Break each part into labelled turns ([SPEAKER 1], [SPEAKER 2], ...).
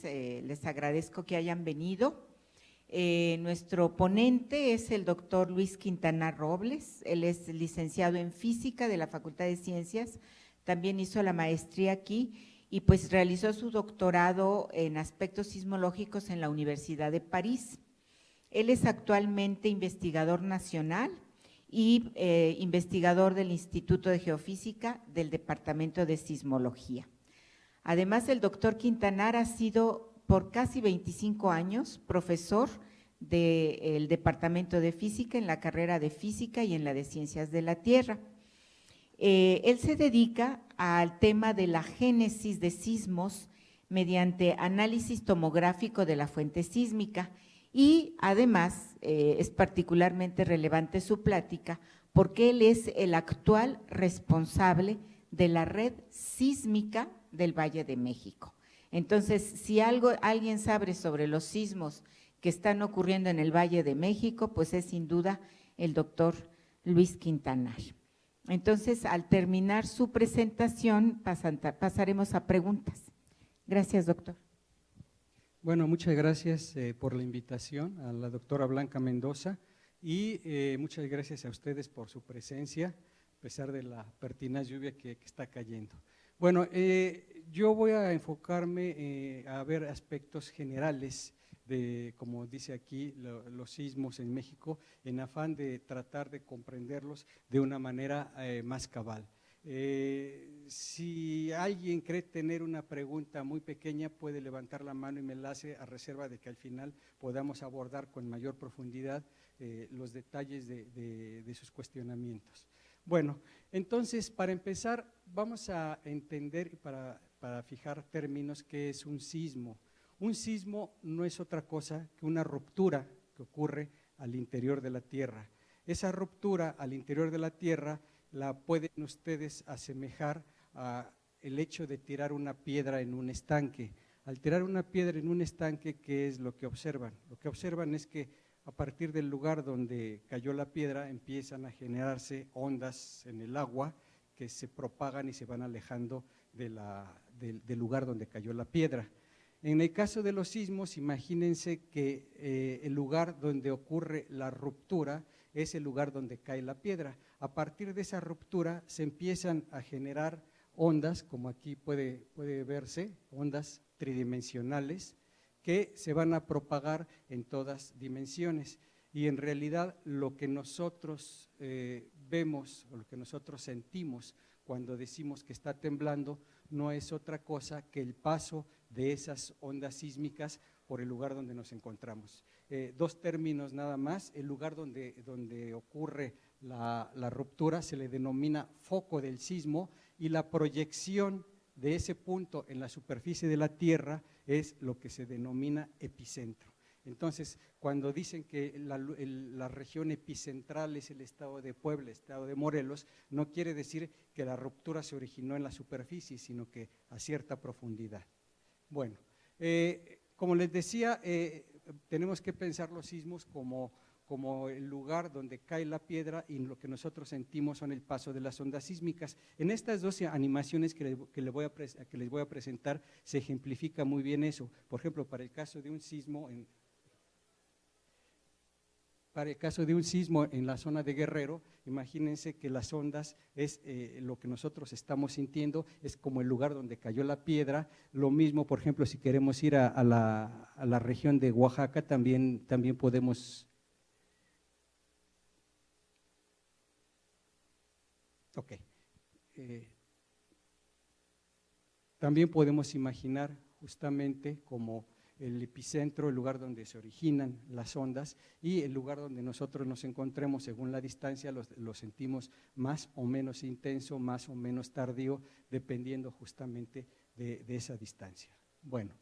[SPEAKER 1] tardes, les agradezco que hayan venido. Nuestro ponente es el doctor Luis Quintana Robles, él es licenciado en Física de la Facultad de Ciencias, también hizo la maestría aquí y pues realizó su doctorado en aspectos sismológicos en la Universidad de París. Él es actualmente investigador nacional y investigador del Instituto de Geofísica del Departamento de Sismología. Además, el doctor Quintanar ha sido por casi 25 años profesor del Departamento de Física en la carrera de Física y en la de Ciencias de la Tierra. Él se dedica al tema de la génesis de sismos mediante análisis tomográfico de la fuente sísmica y además es particularmente relevante su plática porque él es el actual responsable de la red sísmica del Valle de México. Entonces, si alguien sabe sobre los sismos que están ocurriendo en el Valle de México, pues es sin duda el doctor Luis Quintanar. Entonces, al terminar su presentación, pasaremos a preguntas. Gracias, doctor.
[SPEAKER 2] Bueno, muchas gracias por la invitación a la doctora Blanca Mendoza y muchas gracias a ustedes por su presencia, a pesar de la pertinaz lluvia que está cayendo. Bueno, yo voy a enfocarme a ver aspectos generales de, como dice aquí, los sismos en México, en afán de tratar de comprenderlos de una manera más cabal. Si alguien cree tener una pregunta muy pequeña, puede levantar la mano y me la hace a reserva de que al final podamos abordar con mayor profundidad los detalles de sus cuestionamientos. Bueno, entonces, para empezar, vamos a entender, para fijar términos, qué es un sismo. Un sismo no es otra cosa que una ruptura que ocurre al interior de la Tierra. Esa ruptura al interior de la Tierra la pueden ustedes asemejar a el hecho de tirar una piedra en un estanque. Al tirar una piedra en un estanque, ¿qué es lo que observan? Lo que observan es que a partir del lugar donde cayó la piedra empiezan a generarse ondas en el agua que se propagan y se van alejando del lugar donde cayó la piedra. En el caso de los sismos, imagínense que el lugar donde ocurre la ruptura es el lugar donde cae la piedra. A partir de esa ruptura se empiezan a generar ondas, como aquí puede verse, ondas tridimensionales, que se van a propagar en todas dimensiones. Y en realidad lo que nosotros vemos o lo que nosotros sentimos cuando decimos que está temblando no es otra cosa que el paso de esas ondas sísmicas por el lugar donde nos encontramos. Dos términos nada más: el lugar donde ocurre la ruptura se le denomina foco del sismo y la proyección de ese punto en la superficie de la Tierra es lo que se denomina epicentro. Entonces, cuando dicen que la región epicentral es el estado de Puebla, el estado de Morelos, no quiere decir que la ruptura se originó en la superficie, sino que a cierta profundidad. Bueno, como les decía, tenemos que pensar los sismos como el lugar donde cae la piedra y lo que nosotros sentimos son el paso de las ondas sísmicas. En estas dos animaciones que les voy a presentar se ejemplifica muy bien eso. Por ejemplo, para el caso de un sismo en la zona de Guerrero, imagínense que las ondas es lo que nosotros estamos sintiendo, es como el lugar donde cayó la piedra. Lo mismo, por ejemplo, si queremos ir a la región de Oaxaca, también podemos… Ok. También podemos imaginar justamente como el epicentro, el lugar donde se originan las ondas, y el lugar donde nosotros nos encontremos, según la distancia, lo sentimos más o menos intenso, más o menos tardío, dependiendo justamente de esa distancia. Bueno,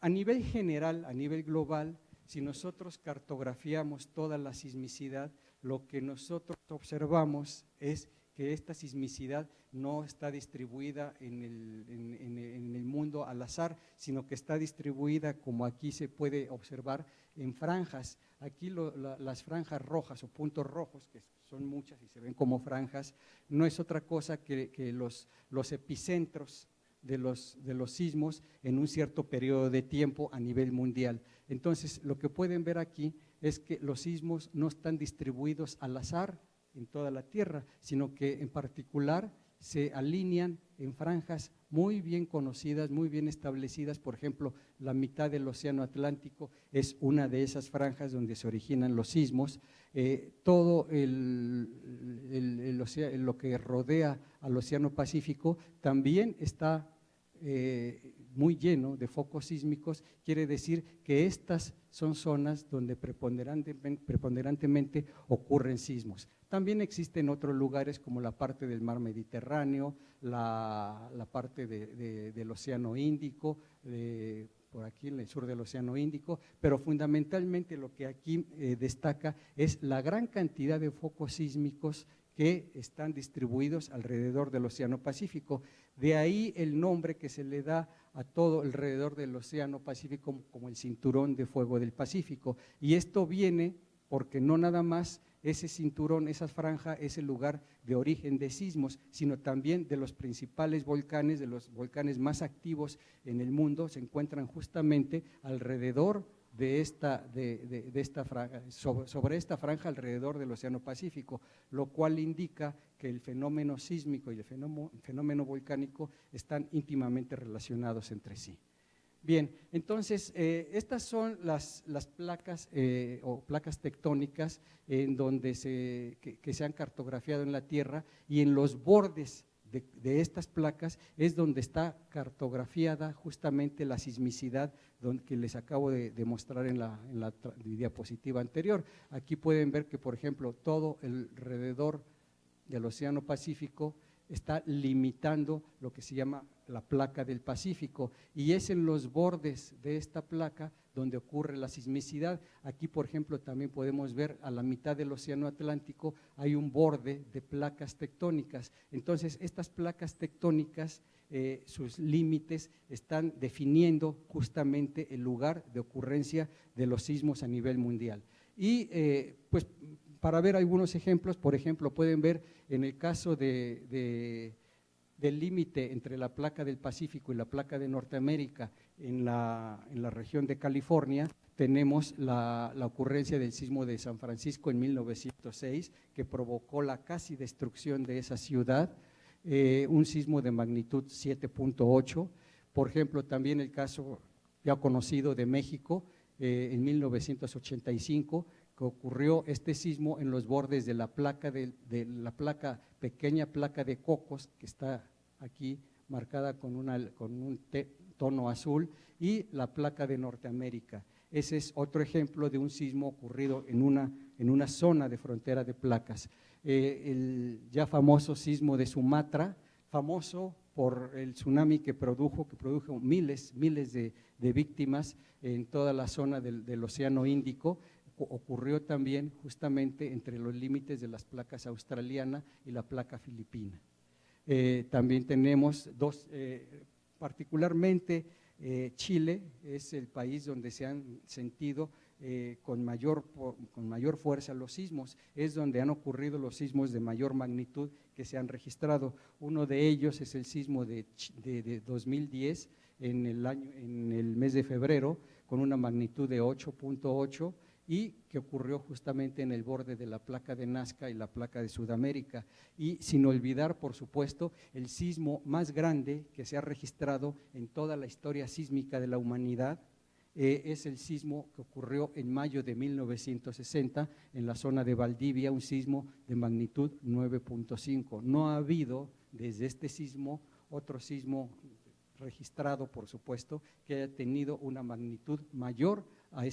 [SPEAKER 2] a nivel general, a nivel global, si nosotros cartografiamos toda la sismicidad, lo que nosotros observamos es que esta sismicidad no está distribuida en el mundo al azar, sino que está distribuida, como aquí se puede observar, en franjas. Aquí las franjas rojas o puntos rojos, que son muchas y se ven como franjas, no es otra cosa que los epicentros de los sismos en un cierto periodo de tiempo a nivel mundial. Entonces, lo que pueden ver aquí es que los sismos no están distribuidos al azar en toda la Tierra, sino que en particular se alinean en franjas muy bien conocidas, muy bien establecidas. Por ejemplo, la mitad del Océano Atlántico es una de esas franjas donde se originan los sismos. Todo lo que rodea al Océano Pacífico también está muy lleno de focos sísmicos. Quiere decir que estas son zonas donde preponderantemente ocurren sismos. También existen otros lugares como la parte del mar Mediterráneo, la parte del Océano Índico, por aquí en el sur del Océano Índico, pero fundamentalmente lo que aquí destaca es la gran cantidad de focos sísmicos que están distribuidos alrededor del Océano Pacífico. De ahí el nombre que se le da a todo alrededor del Océano Pacífico como el cinturón de fuego del Pacífico. Y esto viene porque no nada más ese cinturón, esa franja es el lugar de origen de sismos, sino también de los principales volcanes, de los volcanes más activos en el mundo, se encuentran justamente alrededor de esta franja, sobre esta franja alrededor del Océano Pacífico, lo cual indica que el fenómeno sísmico y el fenómeno volcánico están íntimamente relacionados entre sí. Bien, entonces estas son las placas o placas tectónicas en donde que se han cartografiado en la Tierra, y en los bordes de estas placas es donde está cartografiada justamente la sismicidad que les acabo de mostrar en la diapositiva anterior. Aquí pueden ver que, por ejemplo, todo alrededor del Océano Pacífico está limitando lo que se llama la placa del Pacífico, y es en los bordes de esta placa donde ocurre la sismicidad. Aquí, por ejemplo, también podemos ver a la mitad del Océano Atlántico hay un borde de placas tectónicas. Entonces, estas placas tectónicas, sus límites están definiendo justamente el lugar de ocurrencia de los sismos a nivel mundial. Y pues para ver algunos ejemplos, por ejemplo, pueden ver en el caso del límite entre la placa del Pacífico y la placa de Norteamérica en la región de California, tenemos la ocurrencia del sismo de San Francisco en 1906, que provocó la casi destrucción de esa ciudad, un sismo de magnitud 7.8. Por ejemplo, también el caso ya conocido de México en 1985, que ocurrió este sismo en los bordes de la placa pequeña placa de Cocos, que está aquí marcada con un tono azul, y la placa de Norteamérica. Ese es otro ejemplo de un sismo ocurrido en una zona de frontera de placas. El ya famoso sismo de Sumatra, famoso por el tsunami que produjo miles de víctimas en toda la zona del Océano Índico, ocurrió también justamente entre los límites de las placas australiana y la placa filipina. También tenemos particularmente Chile es el país donde se han sentido con mayor fuerza los sismos, es donde han ocurrido los sismos de mayor magnitud que se han registrado. Uno de ellos es el sismo de 2010 en el mes de febrero, con una magnitud de 8.8, y que ocurrió justamente en el borde de la placa de Nazca y la placa de Sudamérica. Y sin olvidar, por supuesto, el sismo más grande que se ha registrado en toda la historia sísmica de la humanidad, es el sismo que ocurrió en mayo de 1960 en la zona de Valdivia, un sismo de magnitud 9.5. No ha habido desde este sismo otro sismo registrado, por supuesto, que haya tenido una magnitud mayor a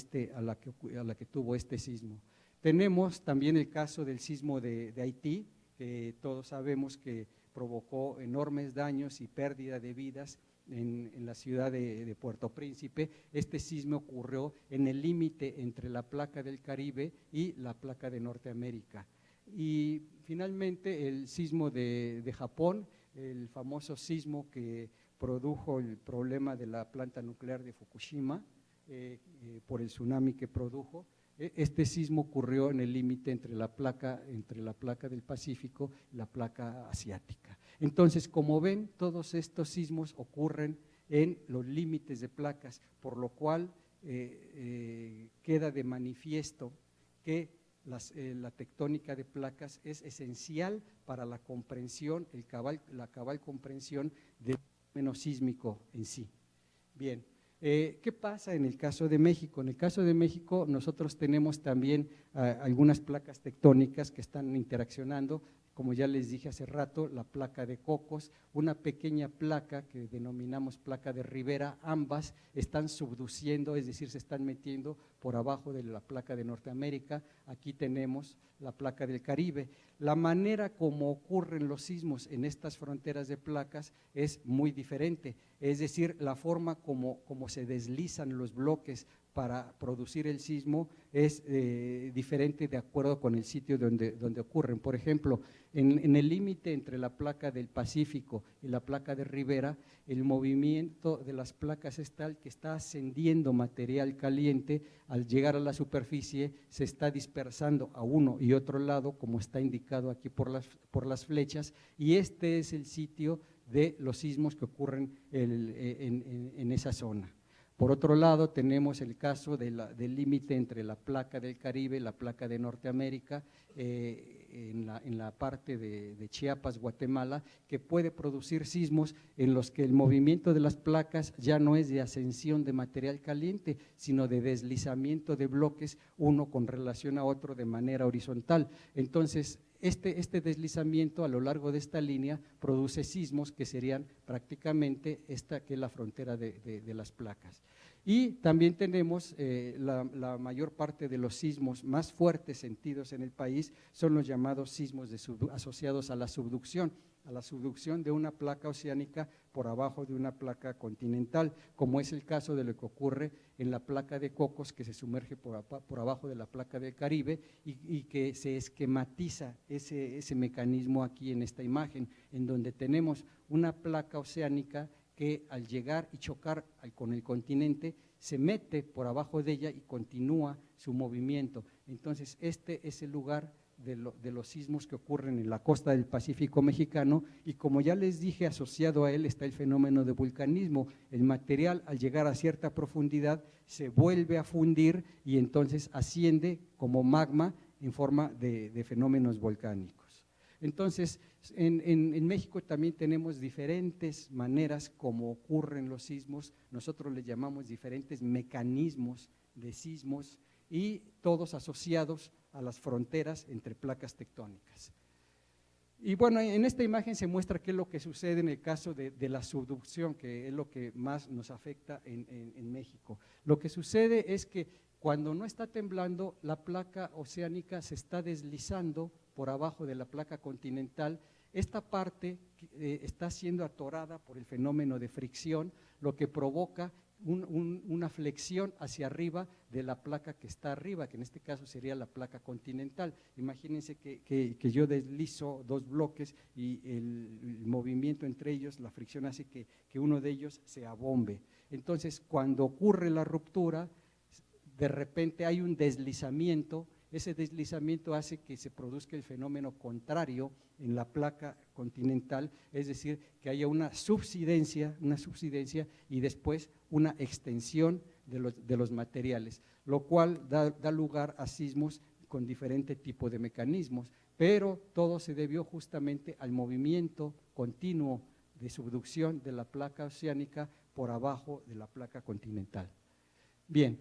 [SPEAKER 2] la que tuvo este sismo. Tenemos también el caso del sismo de Haití, que todos sabemos que provocó enormes daños y pérdida de vidas en la ciudad de Puerto Príncipe. Este sismo ocurrió en el límite entre la placa del Caribe y la placa de Norteamérica. Y finalmente el sismo de Japón, el famoso sismo que produjo el problema de la planta nuclear de Fukushima, por el tsunami que produjo. Este sismo ocurrió en el límite entre la placa del Pacífico y la placa asiática. Entonces, como ven, todos estos sismos ocurren en los límites de placas, por lo cual queda de manifiesto que la tectónica de placas es esencial para la comprensión, la cabal comprensión del fenómeno sísmico en sí. Bien, ¿qué pasa en el caso de México? En el caso de México nosotros tenemos también algunas placas tectónicas que están interaccionando, como ya les dije hace rato, la placa de Cocos, una pequeña placa que denominamos placa de Rivera, ambas están subduciendo, es decir, se están metiendo por abajo de la placa de Norteamérica. Aquí tenemos la placa del Caribe. La manera como ocurren los sismos en estas fronteras de placas es muy diferente, es decir, la forma como se deslizan los bloques para producir el sismo es diferente de acuerdo con el sitio donde ocurren. Por ejemplo, en el límite entre la placa del Pacífico y la placa de Rivera, el movimiento de las placas es tal que está ascendiendo material caliente, al llegar a la superficie se está dispersando a uno y otro lado, como está indicado aquí por las flechas, y este es el sitio de los sismos que ocurren en esa zona. Por otro lado, tenemos el caso del límite entre la placa del Caribe y la placa de Norteamérica, en la parte de Chiapas, Guatemala, que puede producir sismos en los que el movimiento de las placas ya no es de ascensión de material caliente, sino de deslizamiento de bloques, uno con relación a otro de manera horizontal. Entonces, este deslizamiento a lo largo de esta línea produce sismos que serían prácticamente esta que es la frontera de las placas. Y también tenemos la mayor parte de los sismos más fuertes sentidos en el país son los llamados sismos asociados a la subducción de una placa oceánica por abajo de una placa continental, como es el caso de lo que ocurre en la placa de Cocos, que se sumerge por abajo de la placa del Caribe y que se esquematiza ese mecanismo aquí en esta imagen, en donde tenemos una placa oceánica que al llegar y chocar con el continente se mete por abajo de ella y continúa su movimiento. Entonces, este es el lugar de los sismos que ocurren en la costa del Pacífico mexicano, y como ya les dije, asociado a él está el fenómeno de vulcanismo. El material al llegar a cierta profundidad se vuelve a fundir y entonces asciende como magma en forma de fenómenos volcánicos. Entonces, en México también tenemos diferentes maneras como ocurren los sismos, nosotros les llamamos diferentes mecanismos de sismos y todos asociados a las fronteras entre placas tectónicas. Y bueno, en esta imagen se muestra qué es lo que sucede en el caso de la subducción, que es lo que más nos afecta en México. Lo que sucede es que cuando no está temblando, la placa oceánica se está deslizando por abajo de la placa continental. Esta parte está siendo atorada por el fenómeno de fricción, lo que provoca una flexión hacia arriba de la placa que está arriba, que en este caso sería la placa continental. Imagínense que yo deslizo dos bloques y el movimiento entre ellos, la fricción hace que uno de ellos se abombe. Entonces, cuando ocurre la ruptura, de repente hay un deslizamiento. Ese deslizamiento hace que se produzca el fenómeno contrario en la placa continental, es decir, que haya una subsidencia y después una extensión de los materiales, lo cual da lugar a sismos con diferente tipo de mecanismos, pero todo se debió justamente al movimiento continuo de subducción de la placa oceánica por abajo de la placa continental. Bien,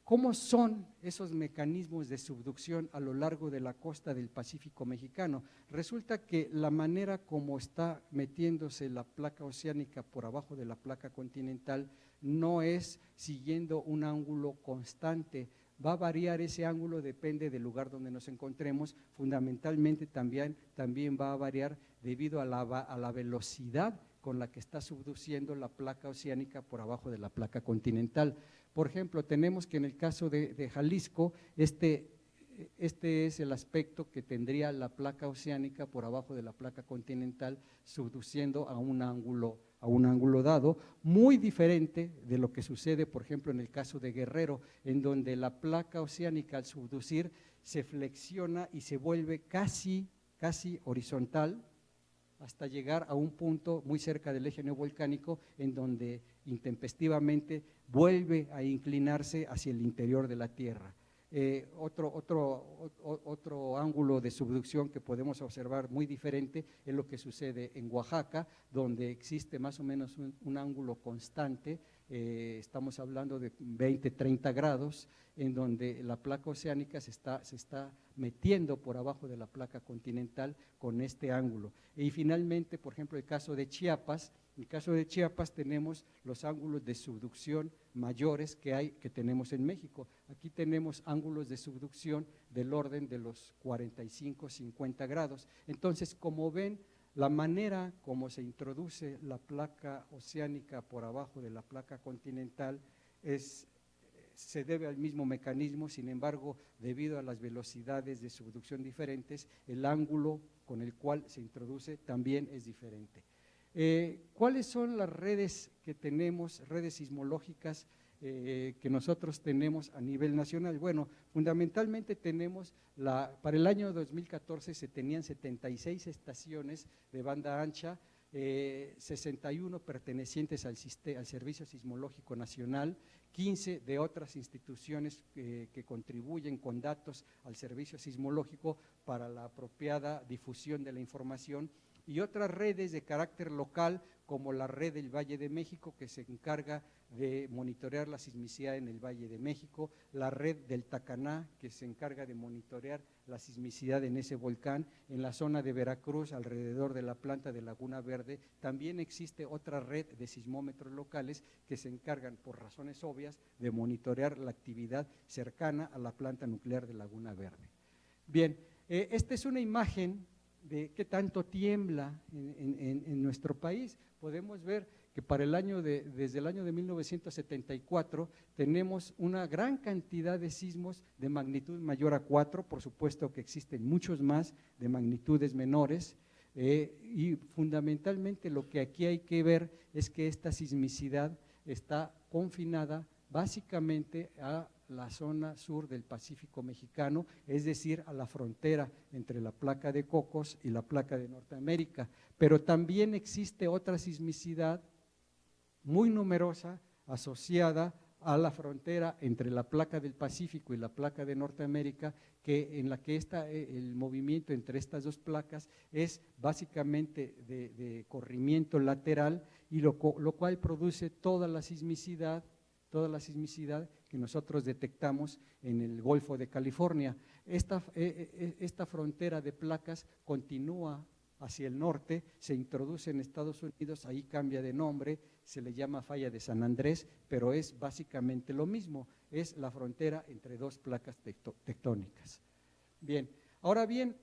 [SPEAKER 2] ¿cómo son esos mecanismos de subducción a lo largo de la costa del Pacífico mexicano? Resulta que la manera como está metiéndose la placa oceánica por abajo de la placa continental no es siguiendo un ángulo constante. Va a variar ese ángulo, depende del lugar donde nos encontremos. Fundamentalmente también va a variar debido a la velocidad con la que está subduciendo la placa oceánica por abajo de la placa continental. Por ejemplo, tenemos que en el caso de Jalisco, este es el aspecto que tendría la placa oceánica por abajo de la placa continental, subduciendo a un ángulo dado, muy diferente de lo que sucede, por ejemplo, en el caso de Guerrero, en donde la placa oceánica al subducir se flexiona y se vuelve casi horizontal, hasta llegar a un punto muy cerca del eje neovolcánico en donde intempestivamente vuelve a inclinarse hacia el interior de la Tierra. Otro ángulo de subducción que podemos observar muy diferente es lo que sucede en Oaxaca, donde existe más o menos un ángulo constante, estamos hablando de 20-30 grados, en donde la placa oceánica se está metiendo por abajo de la placa continental con este ángulo. Y finalmente, por ejemplo, el caso de Chiapas. En el caso de Chiapas tenemos los ángulos de subducción mayores que tenemos en México. Aquí tenemos ángulos de subducción del orden de los 45-50 grados. Entonces, como ven, la manera como se introduce la placa oceánica por abajo de la placa continental se debe al mismo mecanismo. Sin embargo, debido a las velocidades de subducción diferentes, el ángulo con el cual se introduce también es diferente. ¿Cuáles son las redes que tenemos, redes sismológicas que nosotros tenemos a nivel nacional? Bueno, fundamentalmente tenemos, para el año 2014 se tenían 76 estaciones de banda ancha, 61 pertenecientes al Servicio Sismológico Nacional, 15 de otras instituciones que contribuyen con datos al Servicio Sismológico para la apropiada difusión de la información, y otras redes de carácter local, como la red del Valle de México, que se encarga de monitorear la sismicidad en el Valle de México, la red del Tacaná, que se encarga de monitorear la sismicidad en ese volcán. En la zona de Veracruz, alrededor de la planta de Laguna Verde, también existe otra red de sismómetros locales que se encargan, por razones obvias, de monitorear la actividad cercana a la planta nuclear de Laguna Verde. Bien, esta es una imagen de qué tanto tiembla en nuestro país. Podemos ver que desde el año de 1974 tenemos una gran cantidad de sismos de magnitud mayor a 4, por supuesto que existen muchos más de magnitudes menores, y fundamentalmente lo que aquí hay que ver es que esta sismicidad está confinada básicamente a la zona sur del Pacífico mexicano, es decir, a la frontera entre la placa de Cocos y la placa de Norteamérica, pero también existe otra sismicidad muy numerosa asociada a la frontera entre la placa del Pacífico y la placa de Norteamérica, en la que el movimiento entre estas dos placas es básicamente de corrimiento lateral, y lo cual produce toda la sismicidad que nosotros detectamos en el Golfo de California. Esta frontera de placas continúa hacia el norte, se introduce en Estados Unidos, ahí cambia de nombre, se le llama Falla de San Andrés, pero es básicamente lo mismo, es la frontera entre dos placas tectónicas. Bien, ahora bien,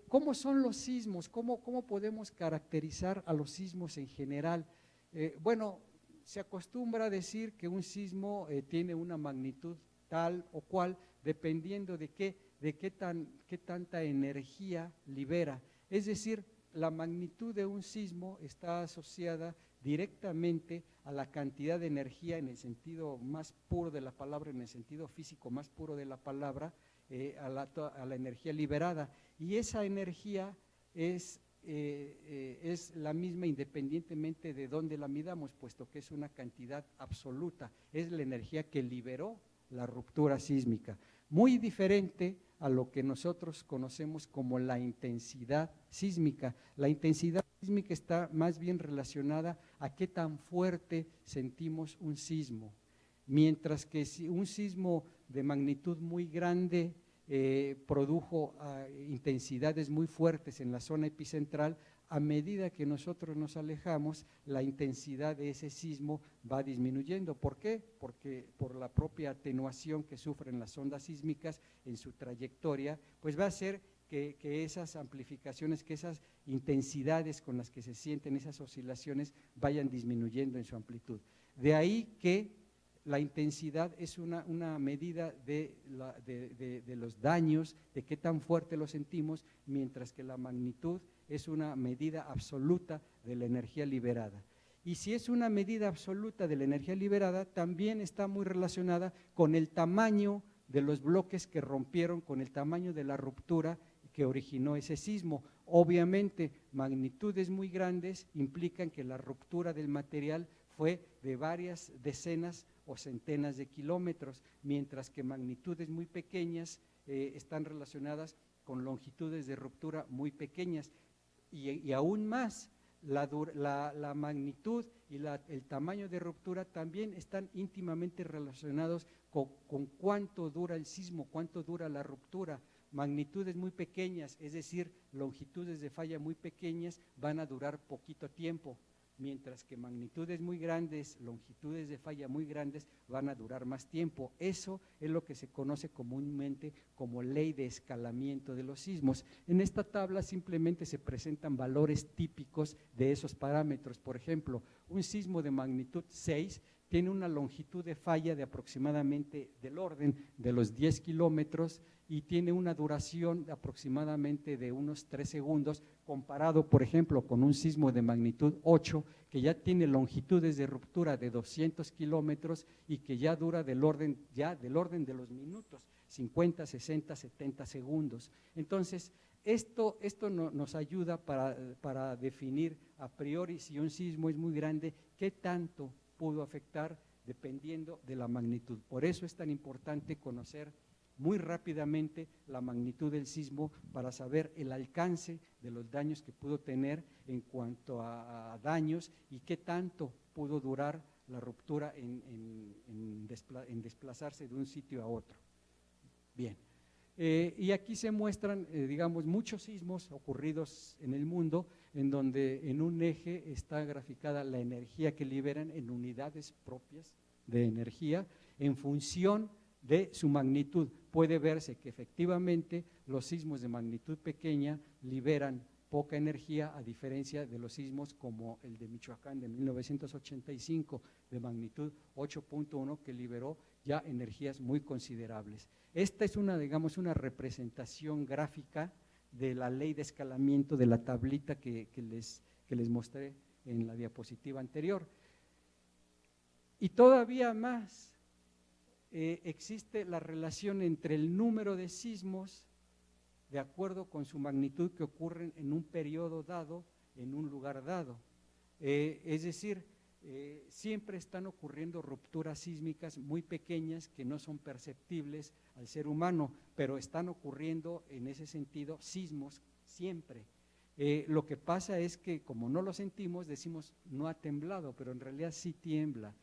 [SPEAKER 2] ¿cómo son los sismos? ¿Cómo podemos caracterizar a los sismos en general? Bueno, se acostumbra a decir que un sismo tiene una magnitud tal o cual, dependiendo de qué tanta energía libera. Es decir, la magnitud de un sismo está asociada directamente a la cantidad de energía en el sentido más puro de la palabra, en el sentido físico más puro de la palabra, a la energía liberada. Y esa energía es la misma independientemente de dónde la midamos, puesto que es una cantidad absoluta, es la energía que liberó la ruptura sísmica, muy diferente a lo que nosotros conocemos como la intensidad sísmica. La intensidad sísmica está más bien relacionada a qué tan fuerte sentimos un sismo, mientras que si un sismo de magnitud muy grande produjo intensidades muy fuertes en la zona epicentral, a medida que nosotros nos alejamos, la intensidad de ese sismo va disminuyendo. ¿Por qué? Porque por la propia atenuación que sufren las ondas sísmicas en su trayectoria, pues va a hacer que esas amplificaciones, que esas intensidades con las que se sienten esas oscilaciones vayan disminuyendo en su amplitud. De ahí que la intensidad es una medida de los daños, de qué tan fuerte lo sentimos, mientras que la magnitud es una medida absoluta de la energía liberada. Y si es una medida absoluta de la energía liberada, también está muy relacionada con el tamaño de los bloques que rompieron, con el tamaño de la ruptura que originó ese sismo. Obviamente, magnitudes muy grandes implican que la ruptura del material fue de varias decenas o centenas de kilómetros, mientras que magnitudes muy pequeñas están relacionadas con longitudes de ruptura muy pequeñas. Y aún más, la magnitud y el tamaño de ruptura también están íntimamente relacionados con cuánto dura el sismo, cuánto dura la ruptura. Magnitudes muy pequeñas, es decir, longitudes de falla muy pequeñas, van a durar poquito tiempo, mientras que magnitudes muy grandes, longitudes de falla muy grandes, van a durar más tiempo. Eso es lo que se conoce comúnmente como ley de escalamiento de los sismos. En esta tabla simplemente se presentan valores típicos de esos parámetros. Por ejemplo, un sismo de magnitud 6 tiene una longitud de falla de aproximadamente del orden de los 10 kilómetros y tiene una duración de aproximadamente de unos 3 segundos, comparado, por ejemplo, con un sismo de magnitud 8, que ya tiene longitudes de ruptura de 200 kilómetros y que ya dura del orden de los minutos, 50, 60, 70 segundos. Entonces, esto nos ayuda para definir a priori si un sismo es muy grande, qué tanto pudo afectar dependiendo de la magnitud. Por eso es tan importante conocer muy rápidamente la magnitud del sismo para saber el alcance de los daños que pudo tener en cuanto a daños y qué tanto pudo durar la ruptura en desplazarse de un sitio a otro. Bien, y aquí se muestran, digamos, muchos sismos ocurridos en el mundo, en donde en un eje está graficada la energía que liberan en unidades propias de energía en función de su magnitud. Puede verse que efectivamente los sismos de magnitud pequeña liberan poca energía, a diferencia de los sismos como el de Michoacán de 1985 de magnitud 8.1, que liberó ya energías muy considerables. Esta es una representación gráfica de la ley de escalamiento de la tablita que les mostré en la diapositiva anterior. Y todavía más, existe la relación entre el número de sismos de acuerdo con su magnitud que ocurren en un periodo dado, en un lugar dado. Es decir, siempre están ocurriendo rupturas sísmicas muy pequeñas que no son perceptibles al ser humano, pero están ocurriendo en ese sentido sismos siempre. Lo que pasa es que como no lo sentimos, decimos no ha temblado, pero en realidad sí tiembla.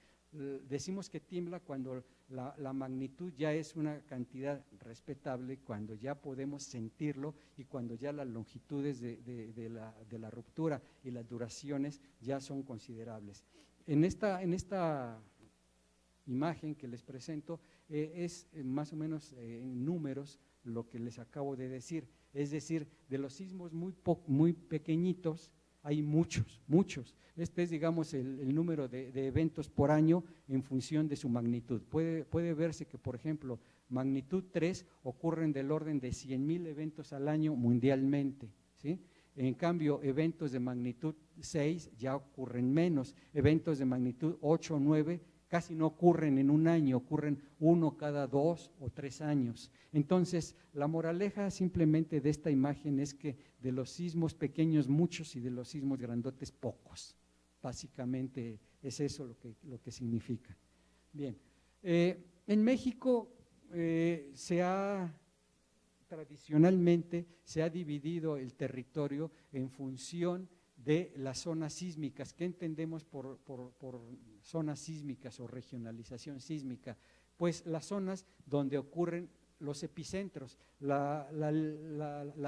[SPEAKER 2] Decimos que tiembla cuando la magnitud ya es una cantidad respetable, cuando ya podemos sentirlo y cuando ya las longitudes de la ruptura y las duraciones ya son considerables. En esta imagen que les presento es más o menos en números lo que les acabo de decir, es decir, de los sismos muy pequeñitos, hay muchos. Este es, digamos, el número de eventos por año en función de su magnitud. Puede verse que, por ejemplo, magnitud 3 ocurren del orden de 100,000 eventos al año mundialmente, ¿sí? En cambio, eventos de magnitud 6 ya ocurren menos, eventos de magnitud 8 o 9 casi no ocurren en un año, ocurren 1 cada 2 o 3 años. Entonces, la moraleja simplemente de esta imagen es que de los sismos pequeños muchos y de los sismos grandotes pocos. Básicamente es eso lo que significa. Bien, en México tradicionalmente se ha dividido el territorio en función de las zonas sísmicas. ¿Qué entendemos por zonas sísmicas o regionalización sísmica? Pues las zonas donde ocurren los epicentros. La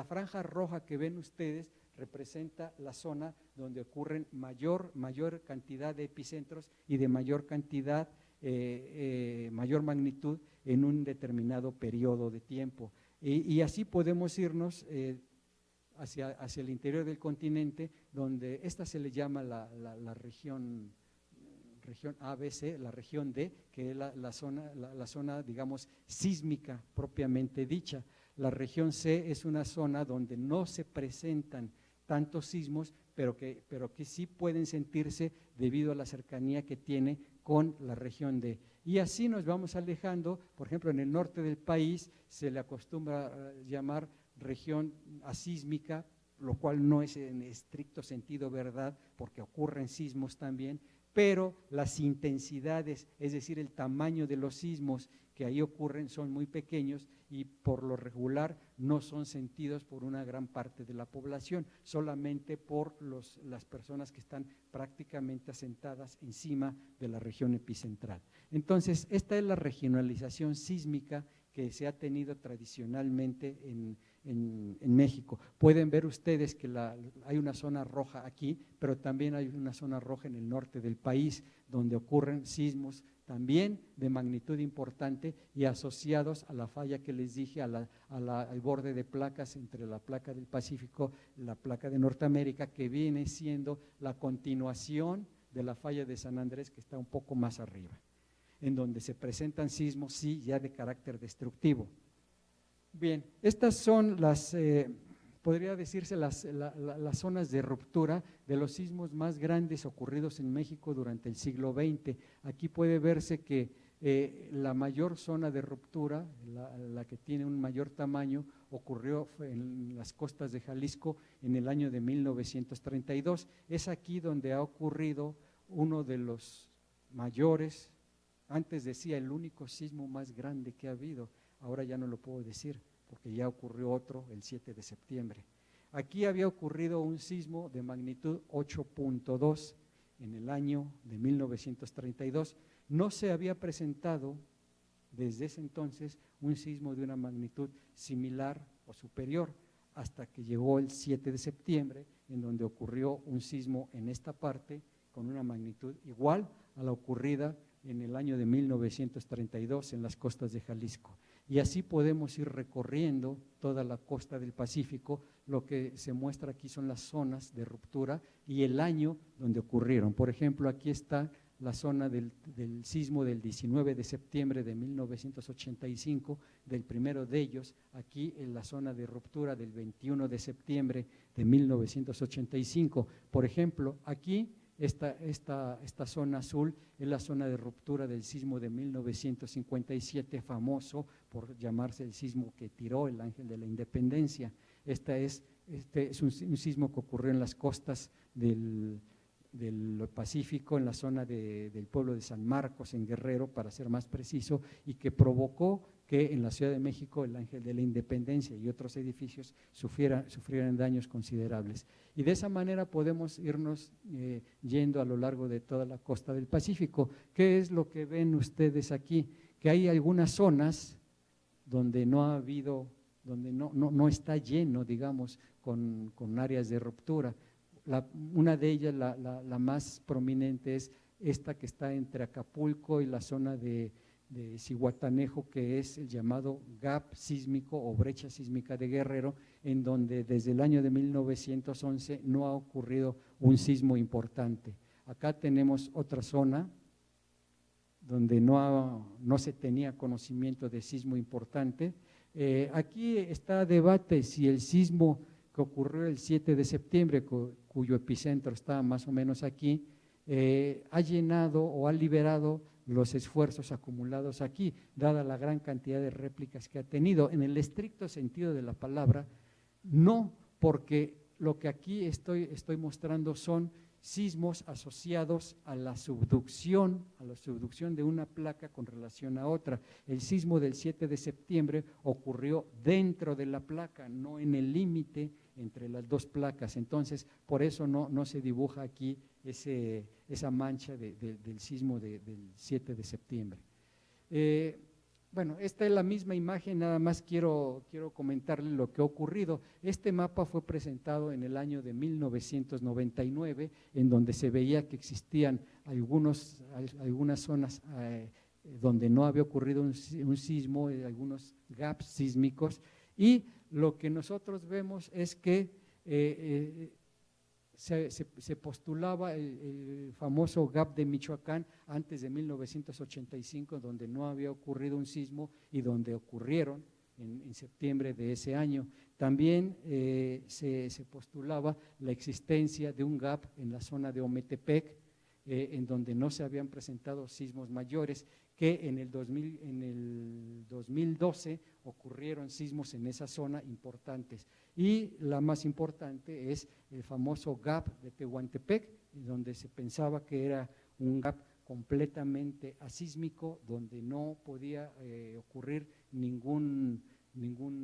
[SPEAKER 2] franja roja que ven ustedes representa la zona donde ocurren mayor cantidad de epicentros y de mayor cantidad, mayor magnitud en un determinado periodo de tiempo. Y así podemos irnos hacia el interior del continente, donde esta se le llama la región ABC, la región D, que es la zona, digamos, sísmica propiamente dicha. La región C es una zona donde no se presentan tantos sismos, pero que sí pueden sentirse debido a la cercanía que tiene con la región D. Y así nos vamos alejando. Por ejemplo, en el norte del país se le acostumbra llamar región asísmica, lo cual no es en estricto sentido verdad, porque ocurren sismos también, pero las intensidades, es decir, el tamaño de los sismos que ahí ocurren son muy pequeños y por lo regular no son sentidos por una gran parte de la población, solamente por las personas que están prácticamente asentadas encima de la región epicentral. Entonces, esta es la regionalización sísmica que se ha tenido tradicionalmente en México. Pueden ver ustedes que hay una zona roja aquí, pero también hay una zona roja en el norte del país, donde ocurren sismos también de magnitud importante y asociados a la falla que les dije, al borde de placas entre la placa del Pacífico y la placa de Norteamérica, que viene siendo la continuación de la falla de San Andrés, que está un poco más arriba, en donde se presentan sismos, sí, ya de carácter destructivo. Bien, estas son podría decirse las zonas de ruptura de los sismos más grandes ocurridos en México durante el siglo XX. Aquí puede verse que la mayor zona de ruptura, la que tiene un mayor tamaño, ocurrió en las costas de Jalisco en el año de 1932. Es aquí donde ha ocurrido uno de los mayores, antes decía el único sismo más grande que ha habido, ahora ya no lo puedo decir, porque ya ocurrió otro el 7 de septiembre. Aquí había ocurrido un sismo de magnitud 8.2 en el año de 1932. No se había presentado desde ese entonces un sismo de una magnitud similar o superior, hasta que llegó el 7 de septiembre, en donde ocurrió un sismo en esta parte con una magnitud igual a la ocurrida en el año de 1932 en las costas de Jalisco. Y así podemos ir recorriendo toda la costa del Pacífico. Lo que se muestra aquí son las zonas de ruptura y el año donde ocurrieron. Por ejemplo, aquí está la zona del sismo del 19 de septiembre de 1985, del primero de ellos, aquí en la zona de ruptura del 21 de septiembre de 1985. Por ejemplo, aquí esta zona azul es la zona de ruptura del sismo de 1957, famoso por llamarse el sismo que tiró el Ángel de la Independencia. Este es un sismo que ocurrió en las costas del Pacífico, en la zona del pueblo de San Marcos, en Guerrero, para ser más preciso, y que provocó que en la Ciudad de México el Ángel de la Independencia y otros edificios sufrieran daños considerables. Y de esa manera podemos irnos yendo a lo largo de toda la costa del Pacífico. ¿Qué es lo que ven ustedes aquí? Que hay algunas zonas donde no ha habido, donde no está lleno, digamos, con áreas de ruptura. Una de ellas, la más prominente, es esta que está entre Acapulco y la zona de Zihuatanejo, que es el llamado gap sísmico o brecha sísmica de Guerrero, en donde desde el año de 1911 no ha ocurrido un sismo importante. Acá tenemos otra zona donde no se tenía conocimiento de sismo importante. Aquí está a debate si el sismo que ocurrió el 7 de septiembre, cuyo epicentro está más o menos aquí, ha llenado o ha liberado los esfuerzos acumulados aquí, dada la gran cantidad de réplicas que ha tenido. En el estricto sentido de la palabra, no, porque lo que aquí estoy mostrando son sismos asociados a la subducción de una placa con relación a otra. El sismo del 7 de septiembre ocurrió dentro de la placa, no en el límite entre las dos placas. Entonces, por eso no se dibuja aquí esa mancha del sismo del 7 de septiembre. Bueno, esta es la misma imagen, nada más quiero comentarles lo que ha ocurrido. Este mapa fue presentado en el año de 1999, en donde se veía que existían algunas zonas donde no había ocurrido un sismo, algunos gaps sísmicos, y lo que nosotros vemos es que se postulaba el famoso gap de Michoacán antes de 1985, donde no había ocurrido un sismo y donde ocurrieron en septiembre de ese año. También se postulaba la existencia de un gap en la zona de Ometepec, en donde no se habían presentado sismos mayores, que en el 2012 ocurrieron sismos en esa zona importantes. Y la más importante es el famoso gap de Tehuantepec, donde se pensaba que era un gap completamente asísmico, donde no podía ocurrir ningún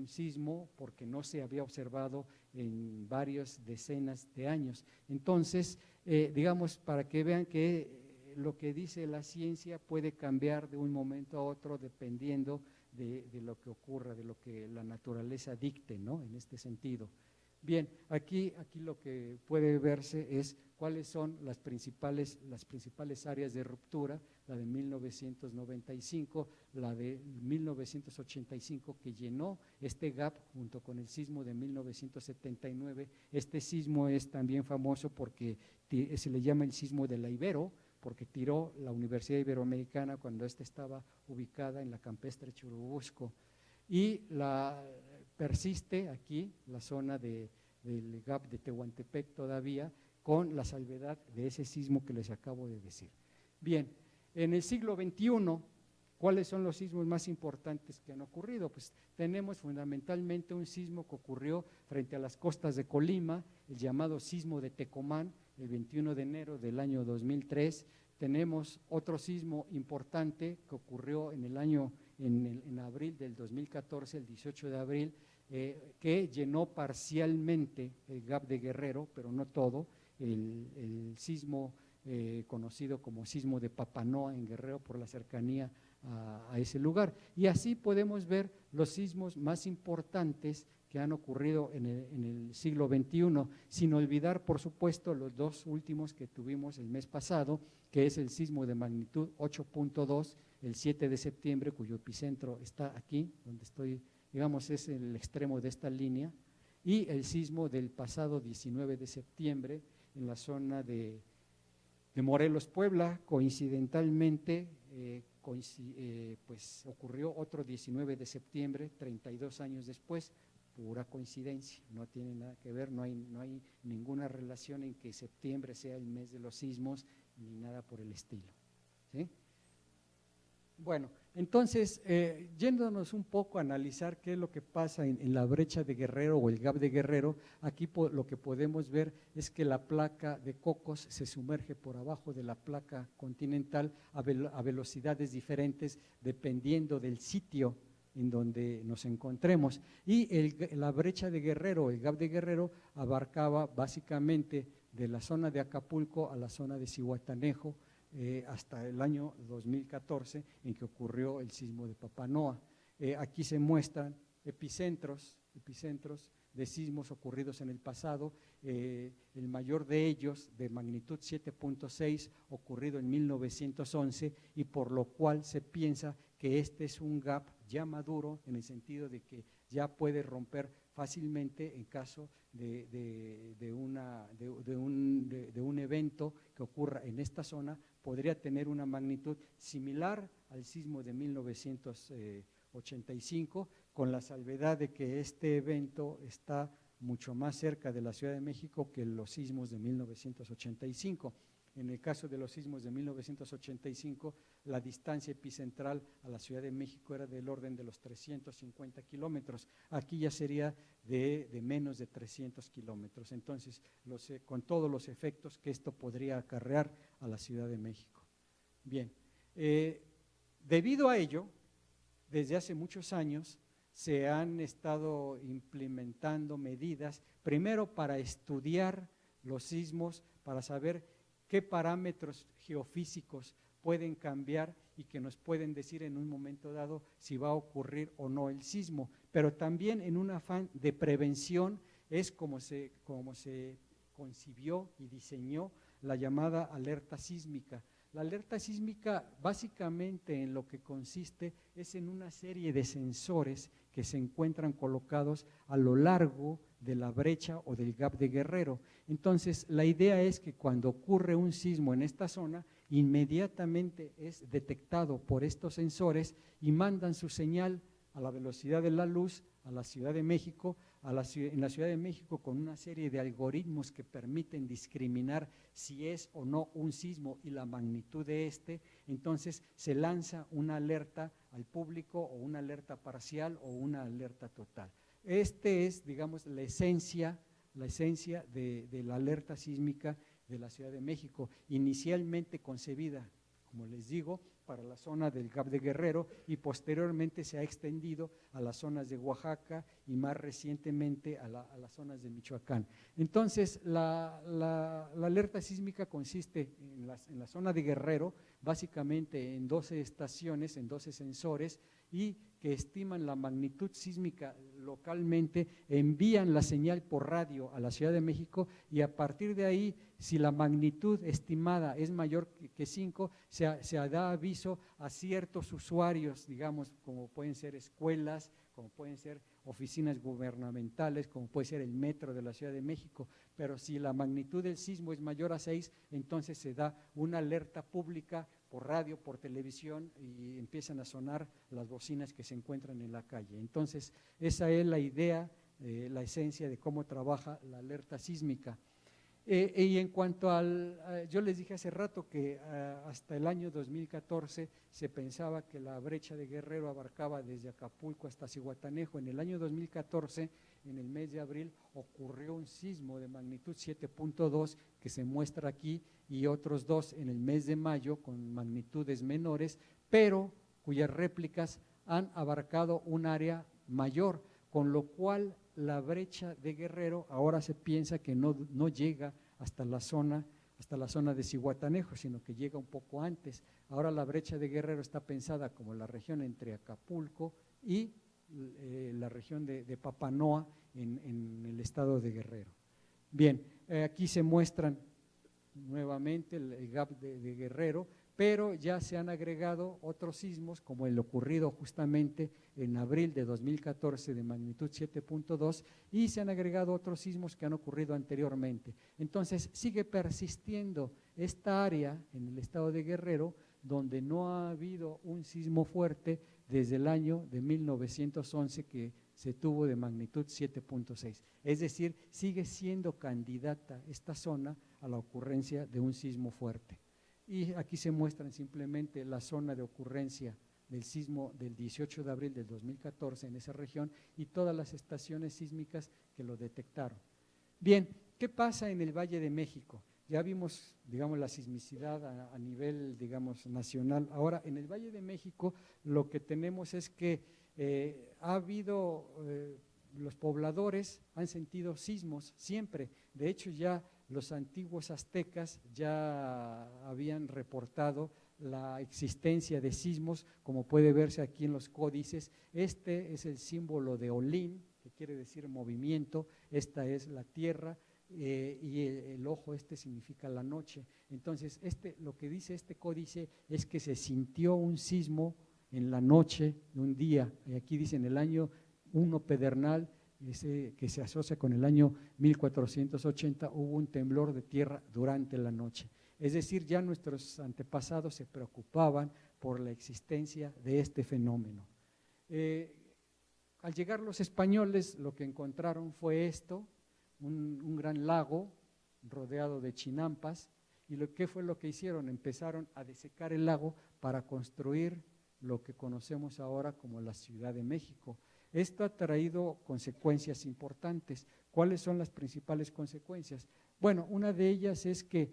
[SPEAKER 2] sismo porque no se había observado en varias decenas de años. Entonces, digamos, para que vean que lo que dice la ciencia puede cambiar de un momento a otro dependiendo de lo que ocurra, de lo que la naturaleza dicte, ¿no? En este sentido. Bien, aquí lo que puede verse es cuáles son las principales áreas de ruptura, la de 1995, la de 1985, que llenó este gap junto con el sismo de 1979. Este sismo es también famoso porque se le llama el sismo de la Ibero, porque tiró la Universidad Iberoamericana cuando ésta estaba ubicada en la campestre Churubusco. Y persiste aquí la zona del gap de Tehuantepec todavía, con la salvedad de ese sismo que les acabo de decir. Bien, en el siglo XXI, ¿cuáles son los sismos más importantes que han ocurrido? Pues tenemos fundamentalmente un sismo que ocurrió frente a las costas de Colima, el llamado sismo de Tecomán, el 21 de enero del año 2003. Tenemos otro sismo importante que ocurrió en abril del 2014, el 18 de abril, que llenó parcialmente el gap de Guerrero, pero no todo, el sismo conocido como sismo de Papanoa en Guerrero por la cercanía a ese lugar. Y así podemos ver los sismos más importantes que han ocurrido en el siglo XXI, sin olvidar, por supuesto, los dos últimos que tuvimos el mes pasado, que es el sismo de magnitud 8.2, el 7 de septiembre, cuyo epicentro está aquí, donde estoy, digamos, es el extremo de esta línea, y el sismo del pasado 19 de septiembre en la zona de Morelos, Puebla. Coincidentalmente, pues ocurrió otro 19 de septiembre, 32 años después, pura coincidencia, no tiene nada que ver, no hay ninguna relación en que septiembre sea el mes de los sismos, ni nada por el estilo, ¿sí? Bueno, entonces, yéndonos un poco a analizar qué es lo que pasa en la brecha de Guerrero o el gap de Guerrero, aquí lo que podemos ver es que la placa de Cocos se sumerge por abajo de la placa continental a velocidades diferentes dependiendo del sitio en donde nos encontremos. Y la brecha de Guerrero, el gap de Guerrero, abarcaba básicamente de la zona de Acapulco a la zona de Zihuatanejo, hasta el año 2014, en que ocurrió el sismo de Papanoa. Aquí se muestran epicentros de sismos ocurridos en el pasado, el mayor de ellos, de magnitud 7.6, ocurrido en 1911, y por lo cual se piensa que este es un gap ya maduro, en el sentido de que ya puede romper fácilmente en caso de un evento que ocurra en esta zona. Podría tener una magnitud similar al sismo de 1985, con la salvedad de que este evento está mucho más cerca de la Ciudad de México que los sismos de 1985. En el caso de los sismos de 1985, la distancia epicentral a la Ciudad de México era del orden de los 350 kilómetros. Aquí ya sería de menos de 300 kilómetros. Entonces, con todos los efectos que esto podría acarrear a la Ciudad de México. Bien, debido a ello, desde hace muchos años se han estado implementando medidas, primero para estudiar los sismos, para saber qué parámetros geofísicos pueden cambiar y que nos pueden decir en un momento dado si va a ocurrir o no el sismo, pero también en un afán de prevención es como se concibió y diseñó la llamada alerta sísmica. La alerta sísmica básicamente en lo que consiste es en una serie de sensores que se encuentran colocados a lo largo de la brecha o del gap de Guerrero. Entonces, la idea es que cuando ocurre un sismo en esta zona, inmediatamente es detectado por estos sensores y mandan su señal a la velocidad de la luz a la Ciudad de México, en la Ciudad de México con una serie de algoritmos que permiten discriminar si es o no un sismo y la magnitud de este, entonces se lanza una alerta al público o una alerta parcial o una alerta total. Este es, digamos, la esencia de la alerta sísmica de la Ciudad de México, inicialmente concebida, como les digo, para la zona del GAP de Guerrero y posteriormente se ha extendido a las zonas de Oaxaca y más recientemente a las zonas de Michoacán. Entonces, la alerta sísmica consiste en la zona de Guerrero, básicamente en 12 estaciones, en 12 sensores, y que estiman la magnitud sísmica localmente, envían la señal por radio a la Ciudad de México y a partir de ahí, si la magnitud estimada es mayor que 5, se da aviso a ciertos usuarios, digamos, como pueden ser escuelas, como pueden ser oficinas gubernamentales, como puede ser el metro de la Ciudad de México, pero si la magnitud del sismo es mayor a 6, entonces se da una alerta pública por radio, por televisión y empiezan a sonar las bocinas que se encuentran en la calle. Entonces, esa es la idea, la esencia de cómo trabaja la alerta sísmica. Y en cuanto yo les dije hace rato que hasta el año 2014 se pensaba que la brecha de Guerrero abarcaba desde Acapulco hasta Zihuatanejo. En el año 2014, en el mes de abril, ocurrió un sismo de magnitud 7.2 que se muestra aquí y otros 2 en el mes de mayo con magnitudes menores, pero cuyas réplicas han abarcado un área mayor, con lo cual la brecha de Guerrero ahora se piensa que no llega hasta la zona de Zihuatanejo, sino que llega un poco antes. Ahora la brecha de Guerrero está pensada como la región entre Acapulco y la región de Papanoa en el estado de Guerrero. Bien, aquí se muestran nuevamente el GAP de Guerrero, pero ya se han agregado otros sismos, como el ocurrido justamente en abril de 2014 de magnitud 7.2, y se han agregado otros sismos que han ocurrido anteriormente. Entonces, sigue persistiendo esta área en el estado de Guerrero, donde no ha habido un sismo fuerte desde el año de 1911 que se tuvo de magnitud 7.6. Es decir, sigue siendo candidata esta zona a la ocurrencia de un sismo fuerte. Y aquí se muestran simplemente la zona de ocurrencia del sismo del 18 de abril del 2014 en esa región y todas las estaciones sísmicas que lo detectaron. Bien, ¿qué pasa en el Valle de México? Ya vimos, digamos, la sismicidad a nivel, digamos, nacional. Ahora, en el Valle de México lo que tenemos es que ha habido, los pobladores han sentido sismos siempre. De hecho, ya los antiguos aztecas ya habían reportado la existencia de sismos, como puede verse aquí en los códices. Este es el símbolo de Olin, que quiere decir movimiento, esta es la tierra, y el ojo significa la noche. Entonces, lo que dice este códice es que se sintió un sismo en la noche de un día, y aquí dice en el año 1 pedernal, que se asocia con el año 1480, hubo un temblor de tierra durante la noche. Es decir, ya nuestros antepasados se preocupaban por la existencia de este fenómeno. Al llegar los españoles, lo que encontraron fue un gran lago rodeado de chinampas, y ¿qué fue lo que hicieron? Empezaron a desecar el lago para construir lo que conocemos ahora como la Ciudad de México. Esto ha traído consecuencias importantes. ¿Cuáles son las principales consecuencias? Bueno, una de ellas es que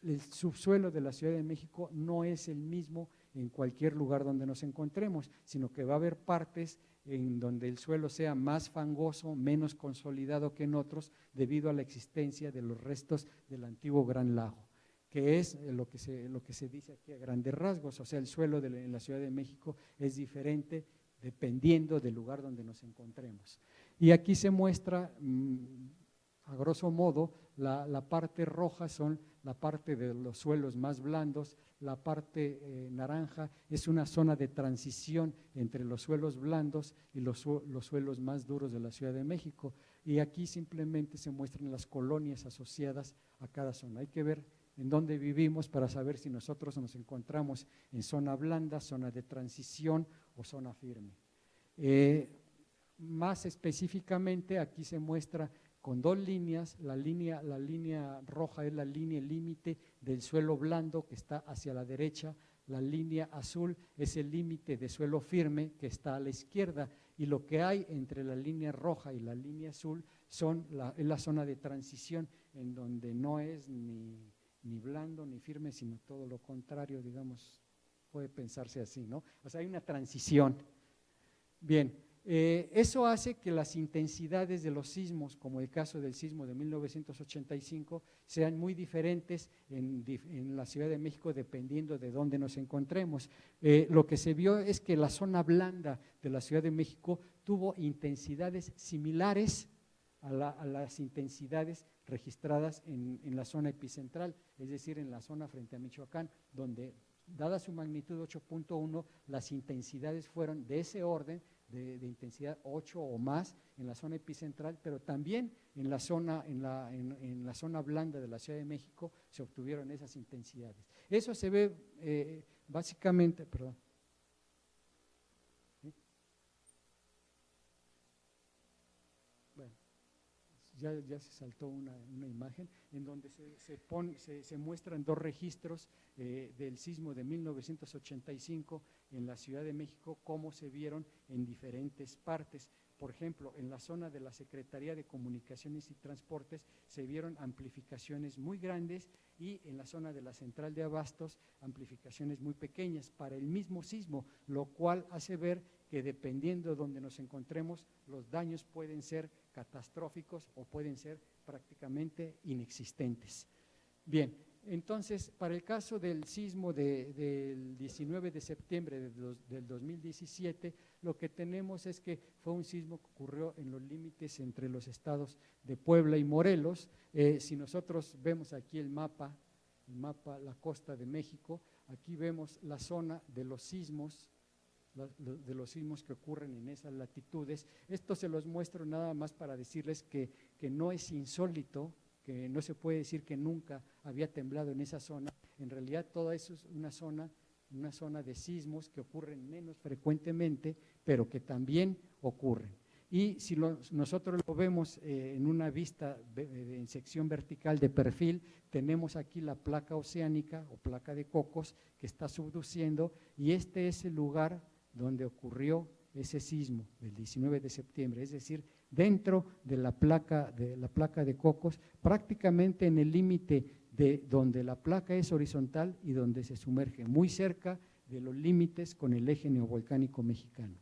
[SPEAKER 2] el subsuelo de la Ciudad de México no es el mismo en cualquier lugar donde nos encontremos, sino que va a haber partes en donde el suelo sea más fangoso, menos consolidado que en otros, debido a la existencia de los restos del antiguo Gran Lago, que es lo que se dice aquí a grandes rasgos. O sea, el suelo en la Ciudad de México es diferente dependiendo del lugar donde nos encontremos. Y aquí se muestra, a grosso modo, la parte roja son la parte de los suelos más blandos, la parte naranja es una zona de transición entre los suelos blandos y los suelos más duros de la Ciudad de México. Y aquí simplemente se muestran las colonias asociadas a cada zona. Hay que ver en dónde vivimos para saber si nosotros nos encontramos en zona blanda, zona de transición o zona firme. más específicamente aquí se muestra con dos líneas, la línea roja es la línea límite del suelo blando que está hacia la derecha, la línea azul es el límite de suelo firme que está a la izquierda, y lo que hay entre la línea roja y la línea azul es la zona de transición, en donde no es ni blando ni firme, sino todo lo contrario, digamos, puede pensarse así, ¿no? O sea, hay una transición. Bien, eso hace que las intensidades de los sismos, como el caso del sismo de 1985, sean muy diferentes en la Ciudad de México dependiendo de dónde nos encontremos. Lo que se vio es que la zona blanda de la Ciudad de México tuvo intensidades similares a las intensidades registradas en la zona epicentral, es decir, en la zona frente a Michoacán, donde, dada su magnitud 8.1, las intensidades fueron de ese orden, de intensidad 8 o más en la zona epicentral, pero también en la zona blanda de la Ciudad de México se obtuvieron esas intensidades. Eso se ve básicamente, perdón. Bueno, ya se saltó una imagen en donde se muestran dos registros del sismo de 1985 en la Ciudad de México, cómo se vieron en diferentes partes. Por ejemplo, en la zona de la Secretaría de Comunicaciones y Transportes se vieron amplificaciones muy grandes, y en la zona de la Central de Abastos amplificaciones muy pequeñas para el mismo sismo, lo cual hace ver que dependiendo de donde nos encontremos, los daños pueden ser catastróficos o pueden ser prácticamente inexistentes. Bien, entonces, para el caso del sismo del 19 de septiembre del 2017, lo que tenemos es que fue un sismo que ocurrió en los límites entre los estados de Puebla y Morelos. Si nosotros vemos aquí el mapa, la costa de México, aquí vemos la zona de los sismos que ocurren en esas latitudes. Esto se los muestro nada más para decirles que no es insólito, que no se puede decir que nunca había temblado en esa zona. En realidad todo eso es una zona de sismos que ocurren menos frecuentemente, pero que también ocurren. Y si nosotros lo vemos en una vista en sección vertical de perfil, tenemos aquí la placa oceánica o placa de Cocos que está subduciendo, y este es el lugar donde ocurrió ese sismo del 19 de septiembre, es decir, dentro de la placa de Cocos, prácticamente en el límite de donde la placa es horizontal y donde se sumerge, muy cerca de los límites con el eje neovolcánico mexicano.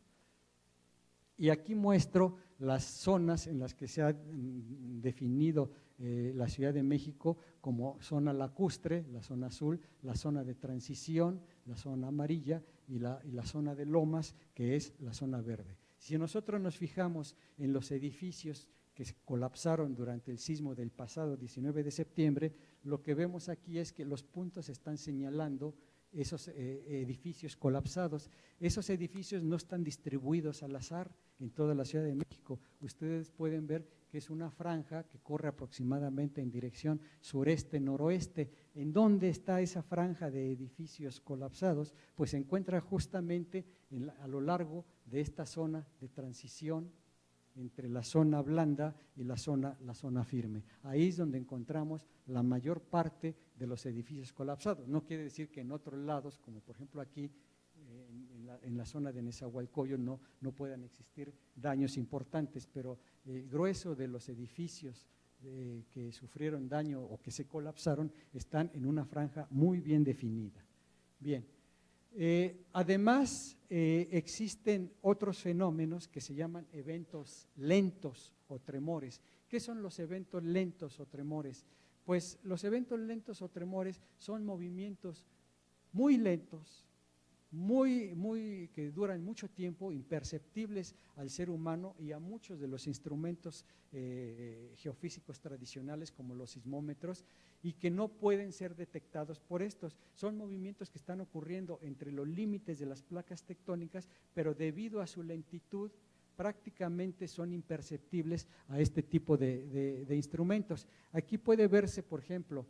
[SPEAKER 2] Y aquí muestro las zonas en las que se ha definido la Ciudad de México como zona lacustre, la zona azul, la zona de transición, la zona amarilla, y la zona de lomas, que es la zona verde. Si nosotros nos fijamos en los edificios que se colapsaron durante el sismo del pasado 19 de septiembre, lo que vemos aquí es que los puntos están señalando esos edificios colapsados. Esos edificios no están distribuidos al azar en toda la Ciudad de México. Ustedes pueden ver que es una franja que corre aproximadamente en dirección sureste-noroeste. ¿En dónde está esa franja de edificios colapsados? Pues se encuentra justamente a lo largo de esta zona de transición entre la zona blanda y la zona firme. Ahí es donde encontramos la mayor parte de los edificios colapsados. No quiere decir que en otros lados, como por ejemplo aquí, en la zona de Nezahualcóyotl, no puedan existir daños importantes, pero el grueso de los edificios que sufrieron daño o que se colapsaron están en una franja muy bien definida. Bien. Además, existen otros fenómenos que se llaman eventos lentos o tremores. ¿Qué son los eventos lentos o tremores? Pues los eventos lentos o tremores son movimientos muy lentos, que duran mucho tiempo, imperceptibles al ser humano y a muchos de los instrumentos geofísicos tradicionales como los sismómetros, y que no pueden ser detectados por estos. Son movimientos que están ocurriendo entre los límites de las placas tectónicas, pero debido a su lentitud prácticamente son imperceptibles a este tipo de instrumentos. Aquí puede verse, por ejemplo,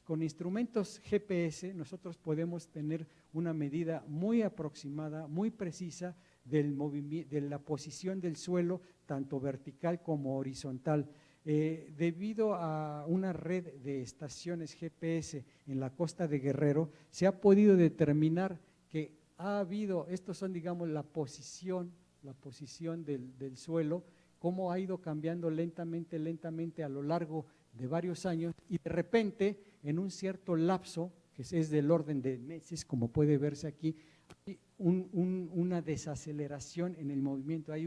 [SPEAKER 2] con instrumentos GPS nosotros podemos tener una medida muy aproximada, muy precisa de la posición del suelo, tanto vertical como horizontal. Debido a una red de estaciones GPS en la costa de Guerrero, se ha podido determinar que ha habido, estos son digamos la posición del suelo, cómo ha ido cambiando lentamente a lo largo de varios años, y de repente en un cierto lapso, que es del orden de meses, como puede verse aquí, hay una desaceleración en el movimiento, hay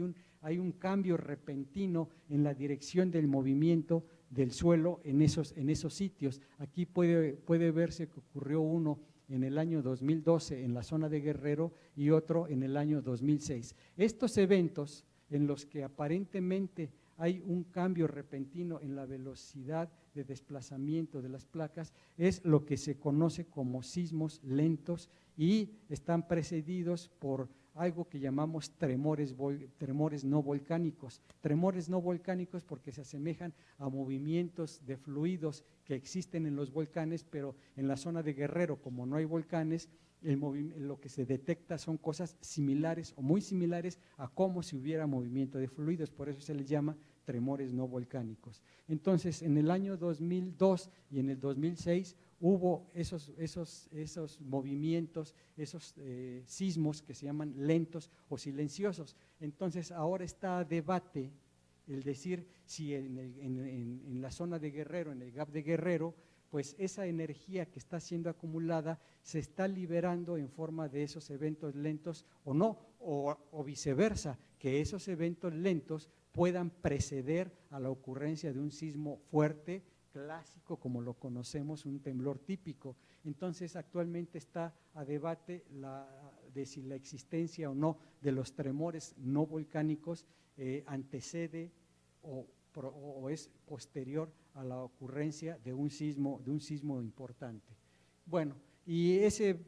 [SPEAKER 2] un cambio repentino en la dirección del movimiento del suelo en esos sitios. Aquí puede verse que ocurrió uno en el año 2012 en la zona de Guerrero y otro en el año 2006. Estos eventos en los que aparentemente hay un cambio repentino en la velocidad de desplazamiento de las placas es lo que se conoce como sismos lentos y están precedidos por algo que llamamos tremores no volcánicos. Tremores no volcánicos porque se asemejan a movimientos de fluidos que existen en los volcanes, pero en la zona de Guerrero, como no hay volcanes, lo que se detecta son cosas similares o muy similares a como si hubiera movimiento de fluidos, por eso se les llama tremores no volcánicos. Entonces, en el año 2002 y en el 2006 hubo esos movimientos, esos sismos que se llaman lentos o silenciosos. Entonces, ahora está a debate el decir si en la zona de Guerrero, en el Gap de Guerrero, pues esa energía que está siendo acumulada se está liberando en forma de esos eventos lentos o no, o viceversa, que esos eventos lentos puedan preceder a la ocurrencia de un sismo fuerte, clásico, como lo conocemos, un temblor típico. Entonces, actualmente está a debate de si la existencia o no de los tremores no volcánicos antecede o es posterior a la ocurrencia de un sismo importante. Bueno, y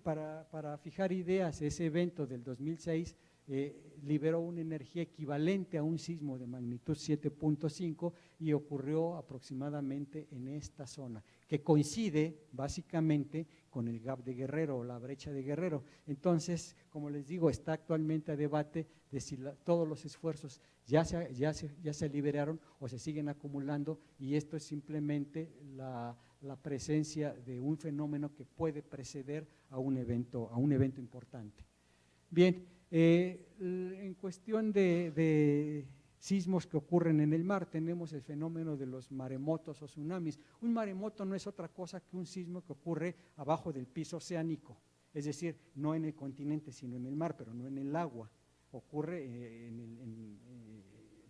[SPEAKER 2] para fijar ideas, ese evento del 2006 liberó una energía equivalente a un sismo de magnitud 7.5 y ocurrió aproximadamente en esta zona, que coincide básicamente con el Gap de Guerrero o la brecha de Guerrero. Entonces, como les digo, está actualmente a debate de si todos los esfuerzos ya se liberaron o se siguen acumulando, y esto es simplemente la presencia de un fenómeno que puede preceder a un evento importante. Bien, en cuestión de sismos que ocurren en el mar, tenemos el fenómeno de los maremotos o tsunamis. Un maremoto no es otra cosa que un sismo que ocurre abajo del piso oceánico, es decir, no en el continente, sino en el mar, pero no en el agua. Ocurre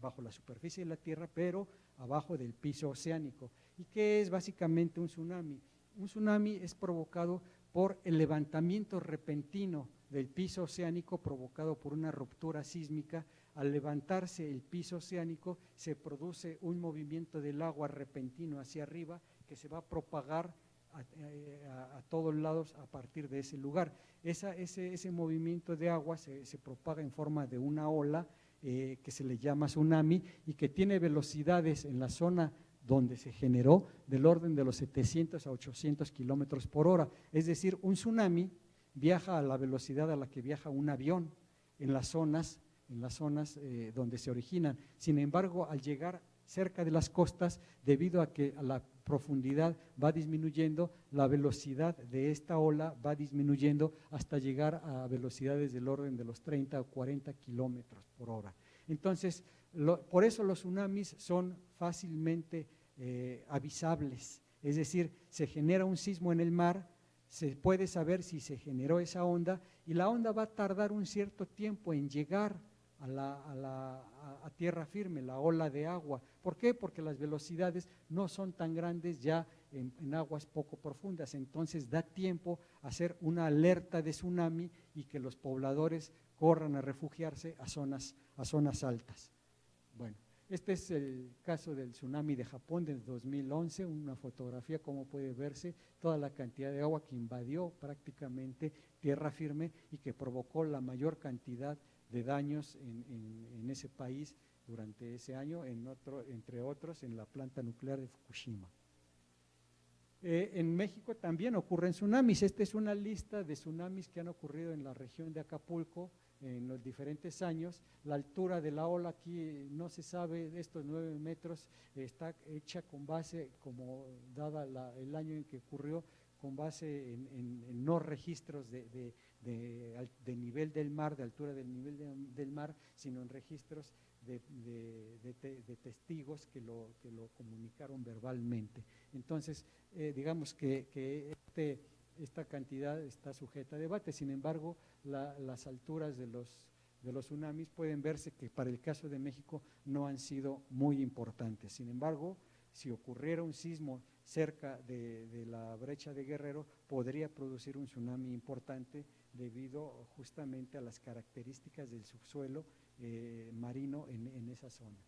[SPEAKER 2] bajo la superficie de la Tierra, pero abajo del piso oceánico. ¿Y qué es básicamente un tsunami? Un tsunami es provocado por el levantamiento repentino del piso oceánico provocado por una ruptura sísmica. Al levantarse el piso oceánico se produce un movimiento del agua repentino hacia arriba que se va a propagar a todos lados a partir de ese lugar. Ese movimiento de agua se propaga en forma de una ola que se le llama tsunami y que tiene velocidades en la zona donde se generó del orden de los 700 a 800 kilómetros por hora. Es decir, un tsunami viaja a la velocidad a la que viaja un avión en las zonas donde se originan. Sin embargo, al llegar cerca de las costas, debido a que la profundidad va disminuyendo, la velocidad de esta ola va disminuyendo hasta llegar a velocidades del orden de los 30 o 40 kilómetros por hora. Entonces, por eso los tsunamis son fácilmente avisables, es decir, se genera un sismo en el mar, se puede saber si se generó esa onda y la onda va a tardar un cierto tiempo en llegar a tierra firme, la ola de agua. ¿Por qué? Porque las velocidades no son tan grandes ya en aguas poco profundas, entonces da tiempo a hacer una alerta de tsunami y que los pobladores corran a refugiarse a zonas altas. Bueno, este es el caso del tsunami de Japón del 2011, una fotografía, como puede verse, toda la cantidad de agua que invadió prácticamente tierra firme y que provocó la mayor cantidad de daños en ese país durante ese año, entre otros en la planta nuclear de Fukushima. En México también ocurren tsunamis. Esta es una lista de tsunamis que han ocurrido en la región de Acapulco en los diferentes años. La altura de la ola aquí no se sabe, de estos 9 metros, está hecha con base, como dada el año en que ocurrió, con base en no registros de nivel del mar, de altura del nivel del mar, sino en registros de testigos que lo comunicaron verbalmente. Entonces, digamos que esta cantidad está sujeta a debate. Sin embargo, las alturas de los tsunamis pueden verse que para el caso de México no han sido muy importantes. Sin embargo, si ocurriera un sismo cerca de la brecha de Guerrero, podría producir un tsunami importante debido justamente a las características del subsuelo marino en esa zona.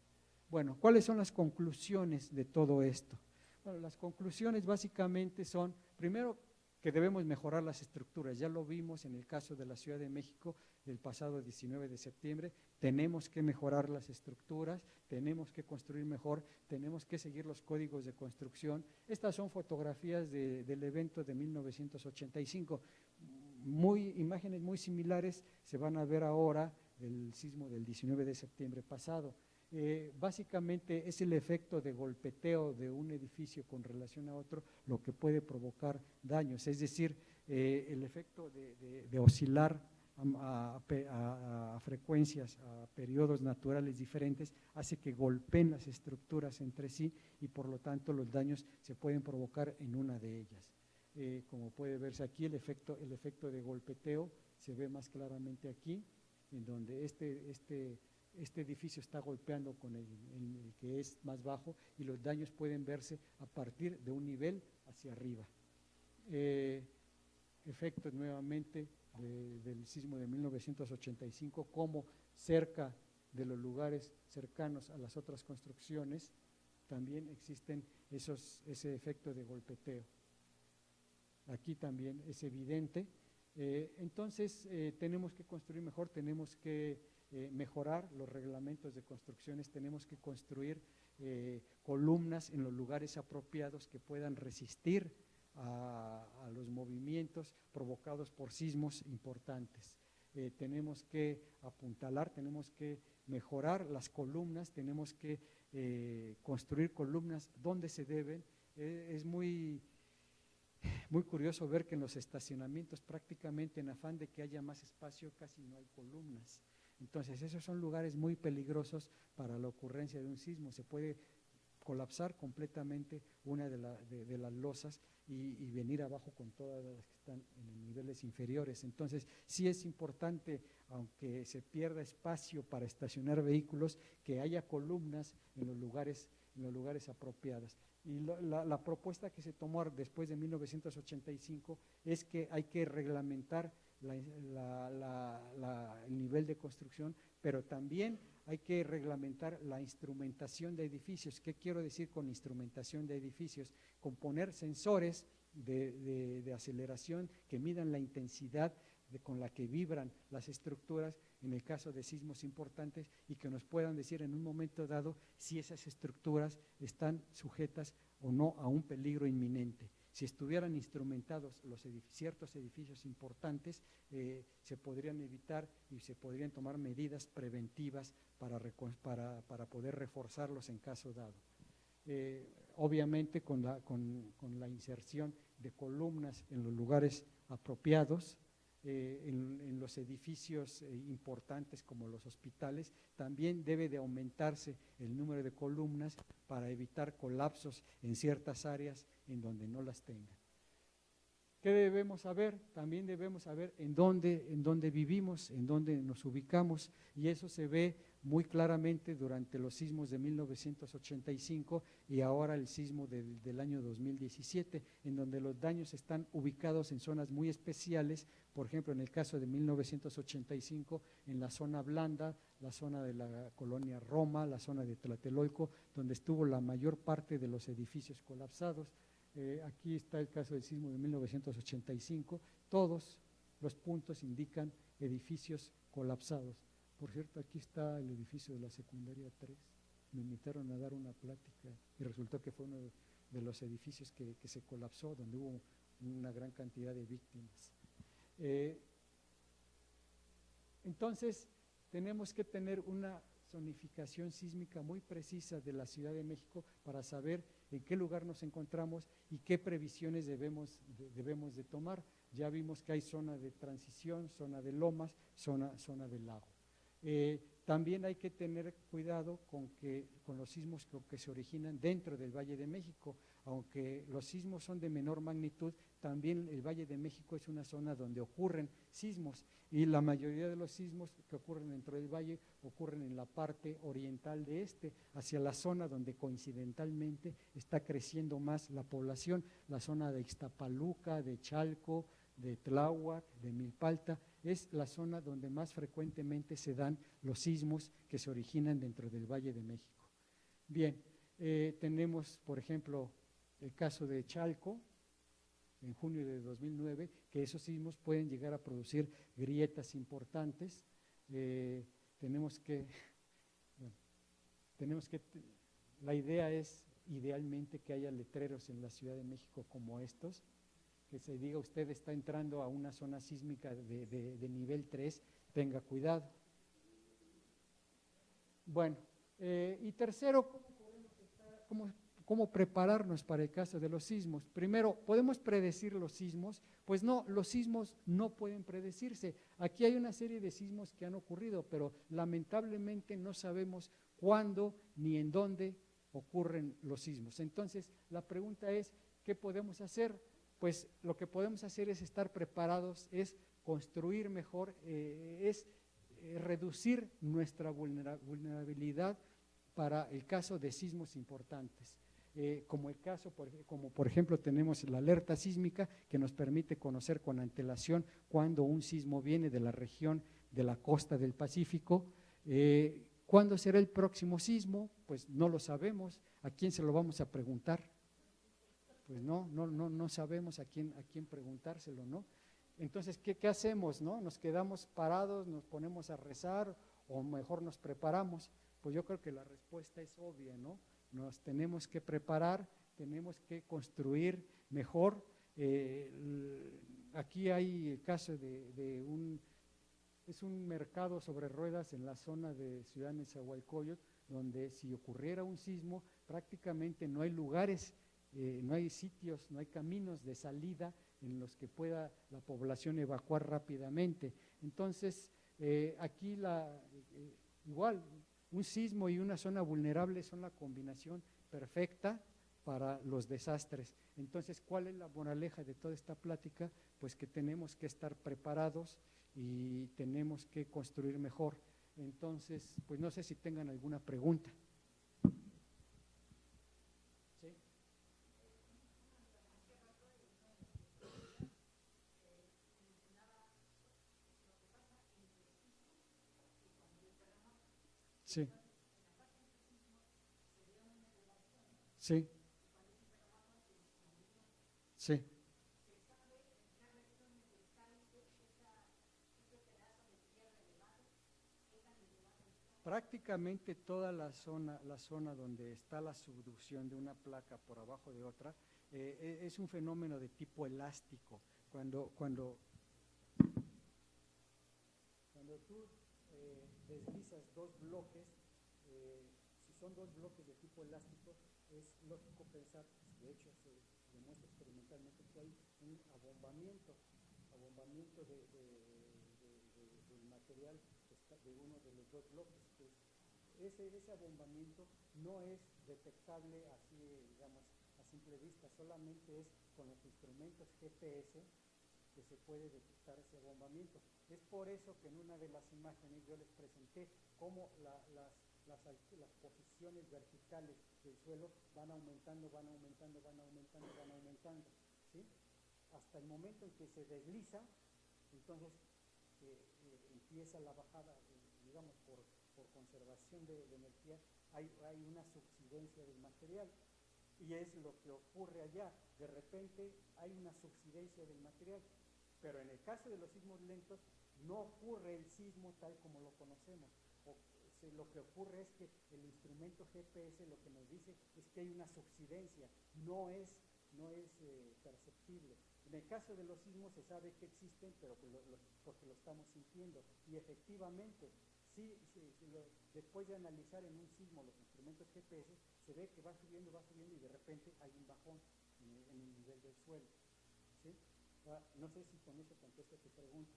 [SPEAKER 2] Bueno, ¿cuáles son las conclusiones de todo esto? Bueno, las conclusiones básicamente son, primero, que debemos mejorar las estructuras. Ya lo vimos en el caso de la Ciudad de México del pasado 19 de septiembre, tenemos que mejorar las estructuras, tenemos que construir mejor, tenemos que seguir los códigos de construcción. Estas son fotografías del evento de 1985, imágenes muy similares se van a ver ahora del sismo del 19 de septiembre pasado. Básicamente es el efecto de golpeteo de un edificio con relación a otro lo que puede provocar daños, es decir, el efecto de oscilar a frecuencias, a periodos naturales diferentes, hace que golpeen las estructuras entre sí y por lo tanto los daños se pueden provocar en una de ellas. Como puede verse aquí, el efecto de golpeteo se ve más claramente aquí, en donde este edificio está golpeando con el que es más bajo y los daños pueden verse a partir de un nivel hacia arriba. Efectos nuevamente del sismo de 1985, como cerca de los lugares cercanos a las otras construcciones también existen ese efecto de golpeteo. Aquí también es evidente. Entonces tenemos que construir mejor, tenemos que mejorar los reglamentos de construcciones, tenemos que construir columnas en los lugares apropiados que puedan resistir a los movimientos provocados por sismos importantes. Tenemos que apuntalar, tenemos que mejorar las columnas, tenemos que construir columnas donde se deben. Es muy curioso ver que en los estacionamientos, prácticamente en afán de que haya más espacio, casi no hay columnas. Entonces, esos son lugares muy peligrosos para la ocurrencia de un sismo. Se puede colapsar completamente una de las losas y venir abajo con todas las que están en niveles inferiores. Entonces, sí es importante, aunque se pierda espacio para estacionar vehículos, que haya columnas en los lugares apropiados. Y la propuesta que se tomó después de 1985 es que hay que reglamentar el nivel de construcción, pero también hay que reglamentar la instrumentación de edificios. ¿Qué quiero decir con instrumentación de edificios? Con poner sensores de aceleración que midan la intensidad con la que vibran las estructuras en el caso de sismos importantes y que nos puedan decir en un momento dado si esas estructuras están sujetas o no a un peligro inminente. Si estuvieran instrumentados ciertos edificios importantes, se podrían evitar y se podrían tomar medidas preventivas para poder reforzarlos en caso dado. Obviamente con la inserción de columnas en los lugares apropiados, en los edificios importantes como los hospitales, también debe de aumentarse el número de columnas para evitar colapsos en ciertas áreas en donde no las tengan. ¿Qué debemos saber? También debemos saber en dónde vivimos, en dónde nos ubicamos, y eso se ve muy claramente durante los sismos de 1985 y ahora el sismo del año 2017, en donde los daños están ubicados en zonas muy especiales. Por ejemplo, en el caso de 1985, en la zona blanda, la zona de la colonia Roma, la zona de Tlatelolco, donde estuvo la mayor parte de los edificios colapsados. Aquí está el caso del sismo de 1985, todos los puntos indican edificios colapsados. Por cierto, aquí está el edificio de la secundaria 3, me invitaron a dar una plática y resultó que fue uno de los edificios que se colapsó, donde hubo una gran cantidad de víctimas. Entonces, tenemos que tener una zonificación sísmica muy precisa de la Ciudad de México para saber en qué lugar nos encontramos y qué previsiones debemos de tomar. Ya vimos que hay zona de transición, zona de lomas, zona de lago. También hay que tener cuidado con los sismos que se originan dentro del Valle de México. Aunque los sismos son de menor magnitud, también el Valle de México es una zona donde ocurren sismos, y la mayoría de los sismos que ocurren dentro del valle ocurren en la parte oriental de hacia la zona donde coincidentalmente está creciendo más la población, la zona de Ixtapaluca, de Chalco, de Tláhuac, de Milpalta, es la zona donde más frecuentemente se dan los sismos que se originan dentro del Valle de México. Bien, tenemos, por ejemplo, el caso de Chalco, en junio de 2009, que esos sismos pueden llegar a producir grietas importantes. La idea es idealmente que haya letreros en la Ciudad de México como estos, que se diga usted está entrando a una zona sísmica de nivel 3, tenga cuidado. Bueno, y tercero, ¿cómo prepararnos para el caso de los sismos? Primero, ¿podemos predecir los sismos? Pues no, los sismos no pueden predecirse. Aquí hay una serie de sismos que han ocurrido, pero lamentablemente no sabemos cuándo ni en dónde ocurren los sismos. Entonces, la pregunta es, ¿qué podemos hacer? Pues lo que podemos hacer es estar preparados, es construir mejor, es reducir nuestra vulnerabilidad para el caso de sismos importantes. Como por ejemplo tenemos la alerta sísmica que nos permite conocer con antelación cuando un sismo viene de la región de la costa del Pacífico. ¿Cuándo será el próximo sismo? Pues no lo sabemos. ¿A quién se lo vamos a preguntar? Pues no sabemos a quién preguntárselo, ¿no? Entonces, ¿qué hacemos, no? ¿Nos quedamos parados, nos ponemos a rezar o mejor nos preparamos? Pues yo creo que la respuesta es obvia, ¿no? Nos tenemos que preparar, tenemos que construir mejor. Aquí hay el caso es un mercado sobre ruedas en la zona de Ciudad Nezahualcóyotl, donde si ocurriera un sismo, prácticamente no hay lugares, no hay sitios, no hay caminos de salida en los que pueda la población evacuar rápidamente. Entonces, aquí igual, un sismo y una zona vulnerable son la combinación perfecta para los desastres. Entonces, ¿cuál es la moraleja de toda esta plática? Pues que tenemos que estar preparados y tenemos que construir mejor. Entonces, pues no sé si tengan alguna pregunta. ¿Sí? Sí. Sí. Sí. Prácticamente toda la zona donde está la subducción de una placa por abajo de otra, es un fenómeno de tipo elástico. Cuando tú deslizas dos bloques, si son dos bloques de tipo elástico, es lógico pensar, de hecho se demuestra experimentalmente que hay un abombamiento del material de uno de los dos bloques. Ese abombamiento no es detectable así, digamos, a simple vista, solamente es con los instrumentos GPS que se puede detectar ese abombamiento. Es por eso que en una de las imágenes yo les presenté cómo las posiciones verticales del suelo van aumentando, ¿sí? Hasta el momento en que se desliza, entonces empieza la bajada, digamos, por conservación de energía, hay una subsidencia del material. Y es lo que ocurre allá. De repente hay una subsidencia del material. Pero en el caso de los sismos lentos, no ocurre el sismo tal como lo conocemos. lo que ocurre es que el instrumento GPS lo que nos dice es que hay una subsidencia, no es perceptible. En el caso de los sismos se sabe que existen, pero porque lo estamos sintiendo. Y efectivamente, después de analizar en un sismo los instrumentos GPS, se ve que va subiendo y de repente hay un bajón en el nivel del suelo. ¿Sí? No sé si con eso contesto tu pregunta.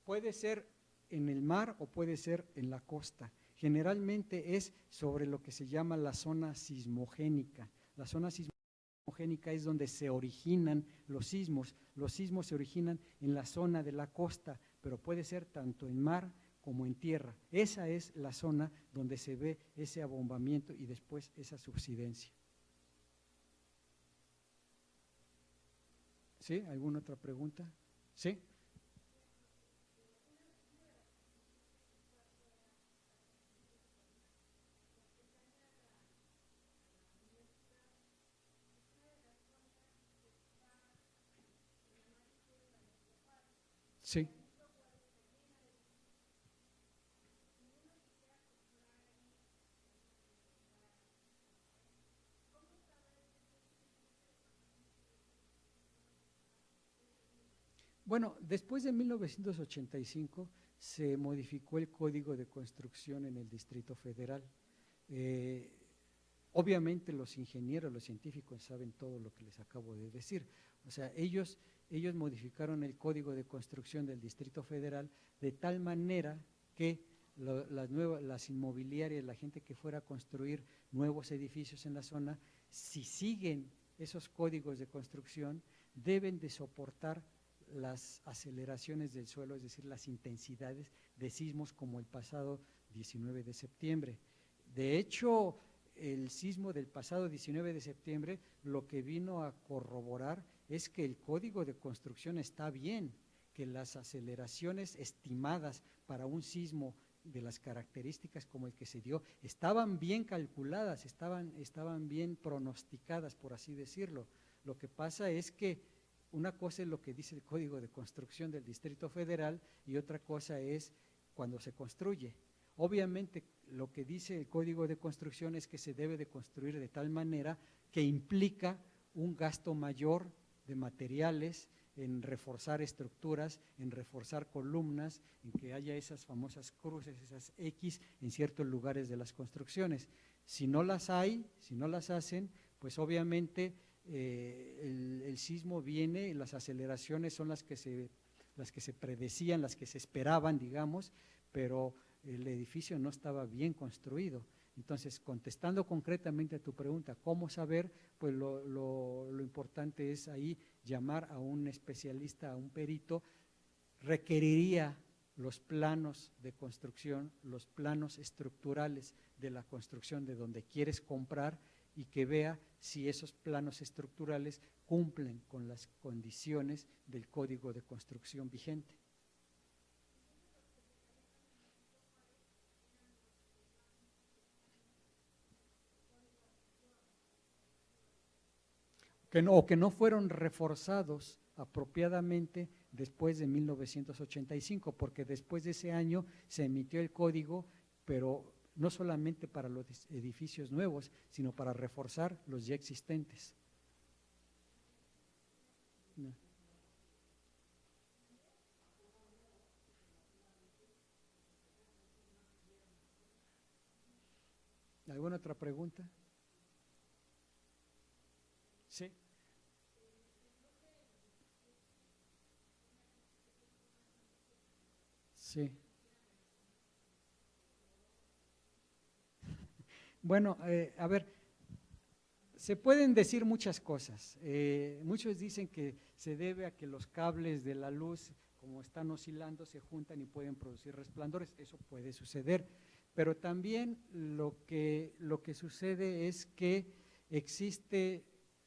[SPEAKER 2] Puede ser en el mar o puede ser en la costa. Generalmente es sobre lo que se llama la zona sismogénica. La zona sismogénica es donde se originan los sismos. Los sismos se originan en la zona de la costa, pero puede ser tanto en mar como en tierra. Esa es la zona donde se ve ese abombamiento y después esa subsidencia. ¿Sí? ¿Alguna otra pregunta? ¿Sí? Sí. Bueno, después de 1985 se modificó el Código de Construcción en el Distrito Federal. Obviamente los ingenieros, los científicos saben todo lo que les acabo de decir. O sea, ellos modificaron el Código de Construcción del Distrito Federal de tal manera que las inmobiliarias, la gente que fuera a construir nuevos edificios en la zona, si siguen esos códigos de construcción, deben de soportar las aceleraciones del suelo, es decir, las intensidades de sismos como el pasado 19 de septiembre. De hecho, el sismo del pasado 19 de septiembre lo que vino a corroborar es que el código de construcción está bien, que las aceleraciones estimadas para un sismo de las características como el que se dio estaban bien calculadas, estaban bien pronosticadas, por así decirlo. Lo que pasa es que una cosa es lo que dice el Código de Construcción del Distrito Federal y otra cosa es cuando se construye. Obviamente, lo que dice el Código de Construcción es que se debe de construir de tal manera que implica un gasto mayor de materiales, en reforzar estructuras, en reforzar columnas, en que haya esas famosas cruces, esas X en ciertos lugares de las construcciones. Si no las hay, si no las hacen, pues obviamente el sismo viene, las aceleraciones son las que se predecían, las que se esperaban, digamos, pero el edificio no estaba bien construido. Entonces, contestando concretamente a tu pregunta, ¿cómo saber? Pues lo importante es ahí llamar a un especialista, a un perito, requeriría los planos de construcción, los planos estructurales de la construcción de donde quieres comprar y que vea si esos planos estructurales cumplen con las condiciones del Código de Construcción vigente. Que no fueron reforzados apropiadamente después de 1985, porque después de ese año se emitió el código, pero no solamente para los edificios nuevos, sino para reforzar los ya existentes. No. ¿Alguna otra pregunta? Sí. Sí. Bueno, a ver, se pueden decir muchas cosas. Muchos dicen que se debe a que los cables de la luz, como están oscilando, se juntan y pueden producir resplandores. Eso puede suceder. Pero también lo que sucede es que existe,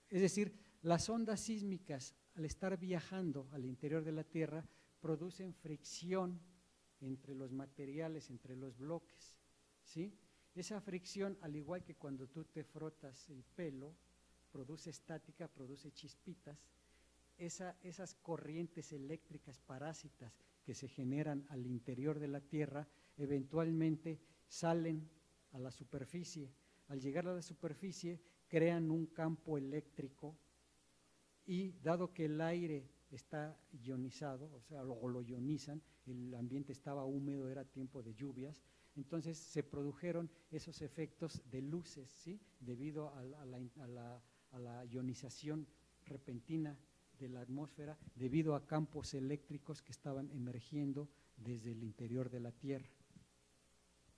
[SPEAKER 2] es decir, las ondas sísmicas, al estar viajando al interior de la Tierra, producen fricción entre los materiales, entre los bloques, ¿sí? Esa fricción, al igual que cuando tú te frotas el pelo, produce estática, produce chispitas. esas corrientes eléctricas parásitas que se generan al interior de la Tierra, eventualmente salen a la superficie. Al llegar a la superficie, crean un campo eléctrico y dado que el aire está ionizado, o sea, lo ionizan, el ambiente estaba húmedo, era tiempo de lluvias, entonces se produjeron esos efectos de luces, ¿sí? Debido a la ionización repentina de la atmósfera, debido a campos eléctricos que estaban emergiendo desde el interior de la Tierra.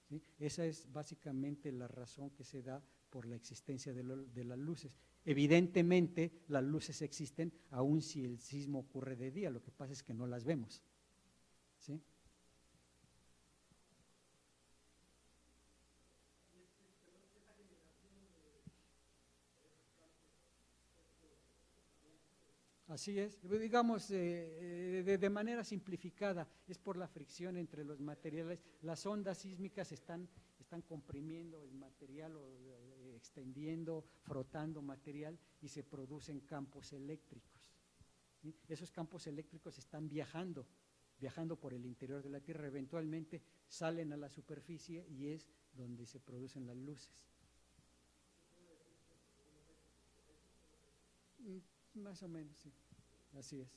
[SPEAKER 2] ¿Sí? Esa es básicamente la razón que se da por la existencia de las luces. Evidentemente, las luces existen aun si el sismo ocurre de día, lo que pasa es que no las vemos. ¿Sí? Así es, digamos, de manera simplificada, es por la fricción entre los materiales. Las ondas sísmicas están comprimiendo el material o extendiendo, frotando material y se producen campos eléctricos. ¿Sí? Esos campos eléctricos están viajando por el interior de la Tierra, eventualmente salen a la superficie y es donde se producen las luces. Más o menos, sí. Así es.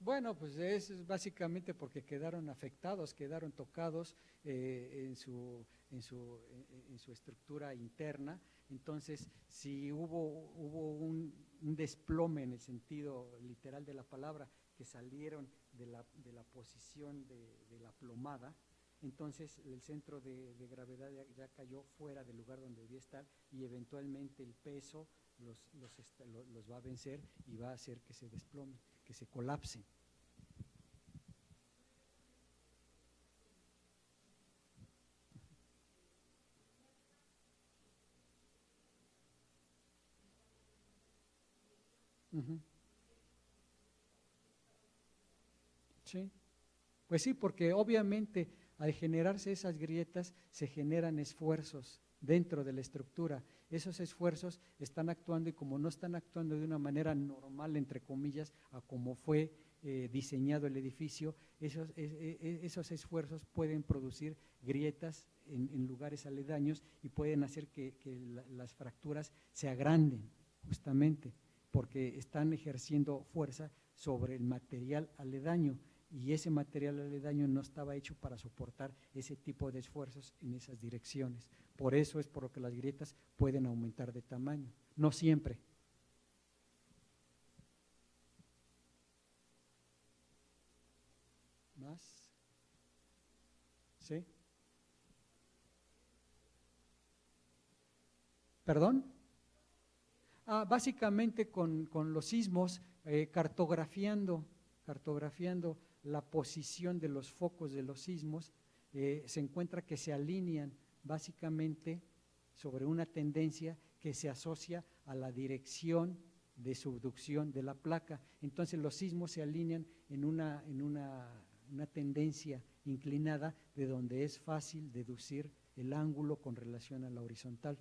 [SPEAKER 2] Bueno, pues es básicamente porque quedaron afectados, quedaron tocados en su estructura interna. Entonces, si hubo un desplome en el sentido literal de la palabra, que salieron de la posición de la plomada, entonces el centro de gravedad ya cayó fuera del lugar donde debía estar y eventualmente el peso los va a vencer y va a hacer que se desplomen, que se colapsen. Uh-huh. Sí, pues sí, porque obviamente al generarse esas grietas se generan esfuerzos dentro de la estructura. Esos esfuerzos están actuando y como no están actuando de una manera normal, entre comillas, a como fue diseñado el edificio, esos esfuerzos pueden producir grietas en lugares aledaños y pueden hacer que las fracturas se agranden justamente porque están ejerciendo fuerza sobre el material aledaño y ese material aledaño no estaba hecho para soportar ese tipo de esfuerzos en esas direcciones. Por eso es por lo que las grietas pueden aumentar de tamaño, no siempre. ¿Más? ¿Sí? ¿Perdón? Básicamente con los sismos, cartografiando la posición de los focos de los sismos, se encuentra que se alinean básicamente sobre una tendencia que se asocia a la dirección de subducción de la placa. Entonces los sismos se alinean en una tendencia inclinada de donde es fácil deducir el ángulo con relación a la horizontal.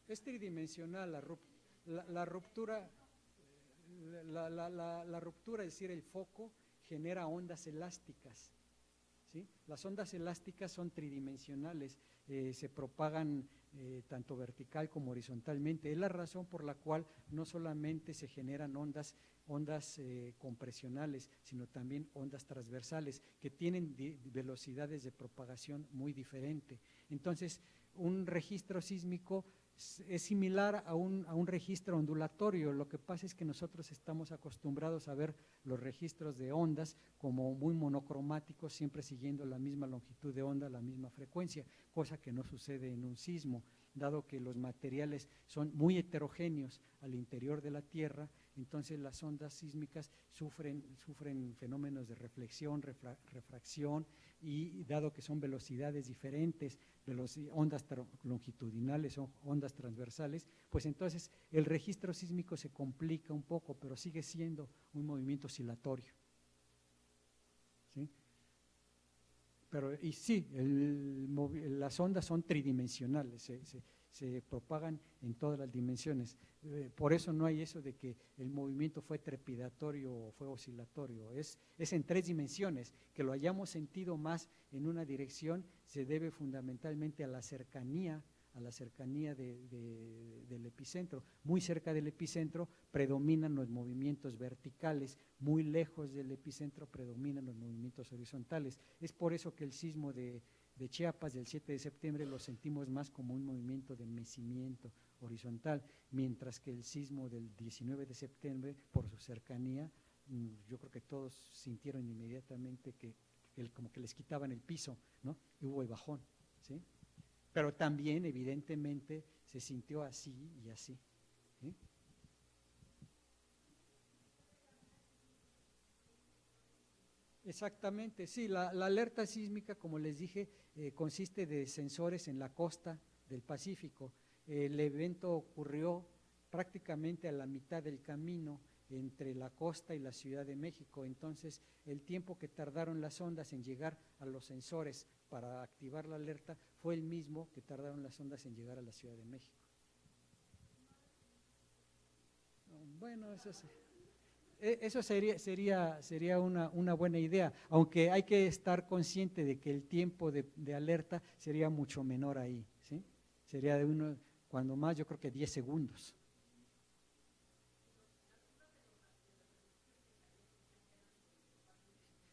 [SPEAKER 2] Es tridimensional la ruptura, la ruptura, es decir, el foco genera ondas elásticas. ¿Sí? Las ondas elásticas son tridimensionales, se propagan tanto vertical como horizontalmente. Es la razón por la cual no solamente se generan ondas compresionales, sino también ondas transversales, que tienen velocidades de propagación muy diferentes. Entonces, un registro sísmico es similar a un registro ondulatorio. Lo que pasa es que nosotros estamos acostumbrados a ver los registros de ondas como muy monocromáticos, siempre siguiendo la misma longitud de onda, la misma frecuencia, cosa que no sucede en un sismo. dado que los materiales son muy heterogéneos al interior de la Tierra. Entonces las ondas sísmicas sufren fenómenos de reflexión, refracción, y dado que son velocidades diferentes, ondas longitudinales o ondas transversales, pues entonces el registro sísmico se complica un poco, pero sigue siendo un movimiento oscilatorio. ¿Sí? Pero, y sí, las ondas son tridimensionales, se propagan en todas las dimensiones. Por eso no hay eso de que el movimiento fue trepidatorio o fue oscilatorio, es en 3 dimensiones. Que lo hayamos sentido más en una dirección se debe fundamentalmente a la cercanía del epicentro. Muy cerca del epicentro predominan los movimientos verticales, muy lejos del epicentro predominan los movimientos horizontales. Es por eso que el sismo de Chiapas del 7 de septiembre lo sentimos más como un movimiento de mecimiento horizontal, mientras que el sismo del 19 de septiembre, por su cercanía, yo creo que todos sintieron inmediatamente que como que les quitaban el piso, ¿no? Y hubo el bajón, ¿sí? Pero también, evidentemente, se sintió así y así, ¿sí? Exactamente, sí, la alerta sísmica, como les dije, consiste de sensores en la costa del Pacífico. El evento ocurrió prácticamente a la mitad del camino entre la costa y la Ciudad de México. Entonces, el tiempo que tardaron las ondas en llegar a los sensores para activar la alerta fue el mismo que tardaron las ondas en llegar a la Ciudad de México. Bueno, eso sería una buena idea, aunque hay que estar consciente de que el tiempo de alerta sería mucho menor ahí, ¿sí? Sería de cuando más, yo creo que 10 segundos.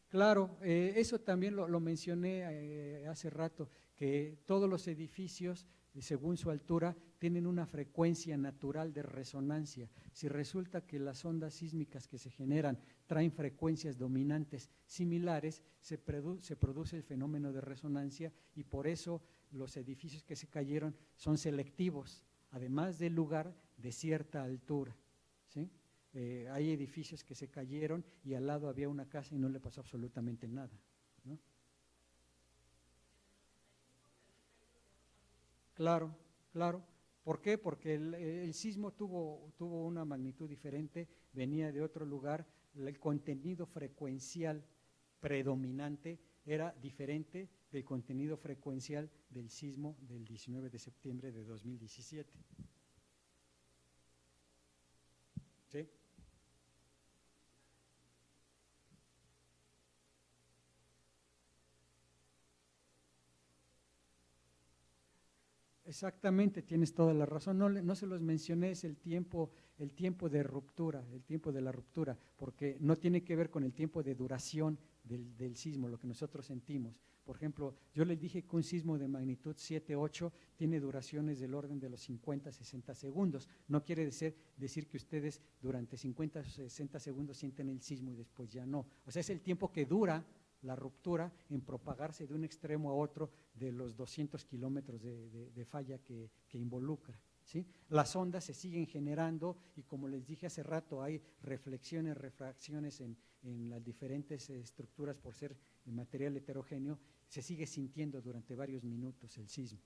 [SPEAKER 2] Claro, eso también lo mencioné hace rato, que todos los edificios, según su altura, tienen una frecuencia natural de resonancia. Si resulta que las ondas sísmicas que se generan traen frecuencias dominantes similares, se produce el fenómeno de resonancia, y por eso los edificios que se cayeron son selectivos, además del lugar, de cierta altura, ¿sí? Hay edificios que se cayeron y al lado había una casa y no le pasó absolutamente nada, ¿no? Claro, claro. ¿Por qué? Porque el sismo tuvo una magnitud diferente, venía de otro lugar, el contenido frecuencial predominante era diferente del contenido frecuencial del sismo del 19 de septiembre de 2017. ¿Sí? Exactamente, tienes toda la razón. No se los mencioné, es el tiempo de ruptura, el tiempo de la ruptura, porque no tiene que ver con el tiempo de duración del sismo, lo que nosotros sentimos. Por ejemplo, yo les dije que un sismo de magnitud 7, 8 tiene duraciones del orden de los 50, 60 segundos. No quiere decir que ustedes durante 50 o 60 segundos sienten el sismo y después ya no. O sea, es el tiempo que dura la ruptura en propagarse de un extremo a otro de los 200 kilómetros de falla que involucra, ¿sí? Las ondas se siguen generando y, como les dije hace rato, hay reflexiones, refracciones en las diferentes estructuras por ser material heterogéneo. Se sigue sintiendo durante varios minutos el sismo.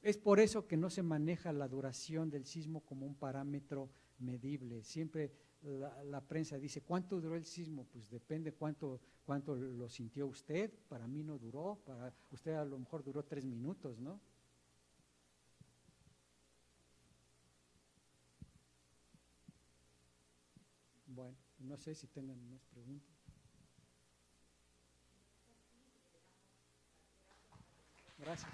[SPEAKER 2] Es por eso que no se maneja la duración del sismo como un parámetro medible. Siempre la prensa dice, ¿cuánto duró el sismo? Pues depende cuánto lo sintió usted. Para mí no duró, para usted a lo mejor duró 3 minutos, ¿no? Bueno, no sé si tengan más preguntas. Gracias.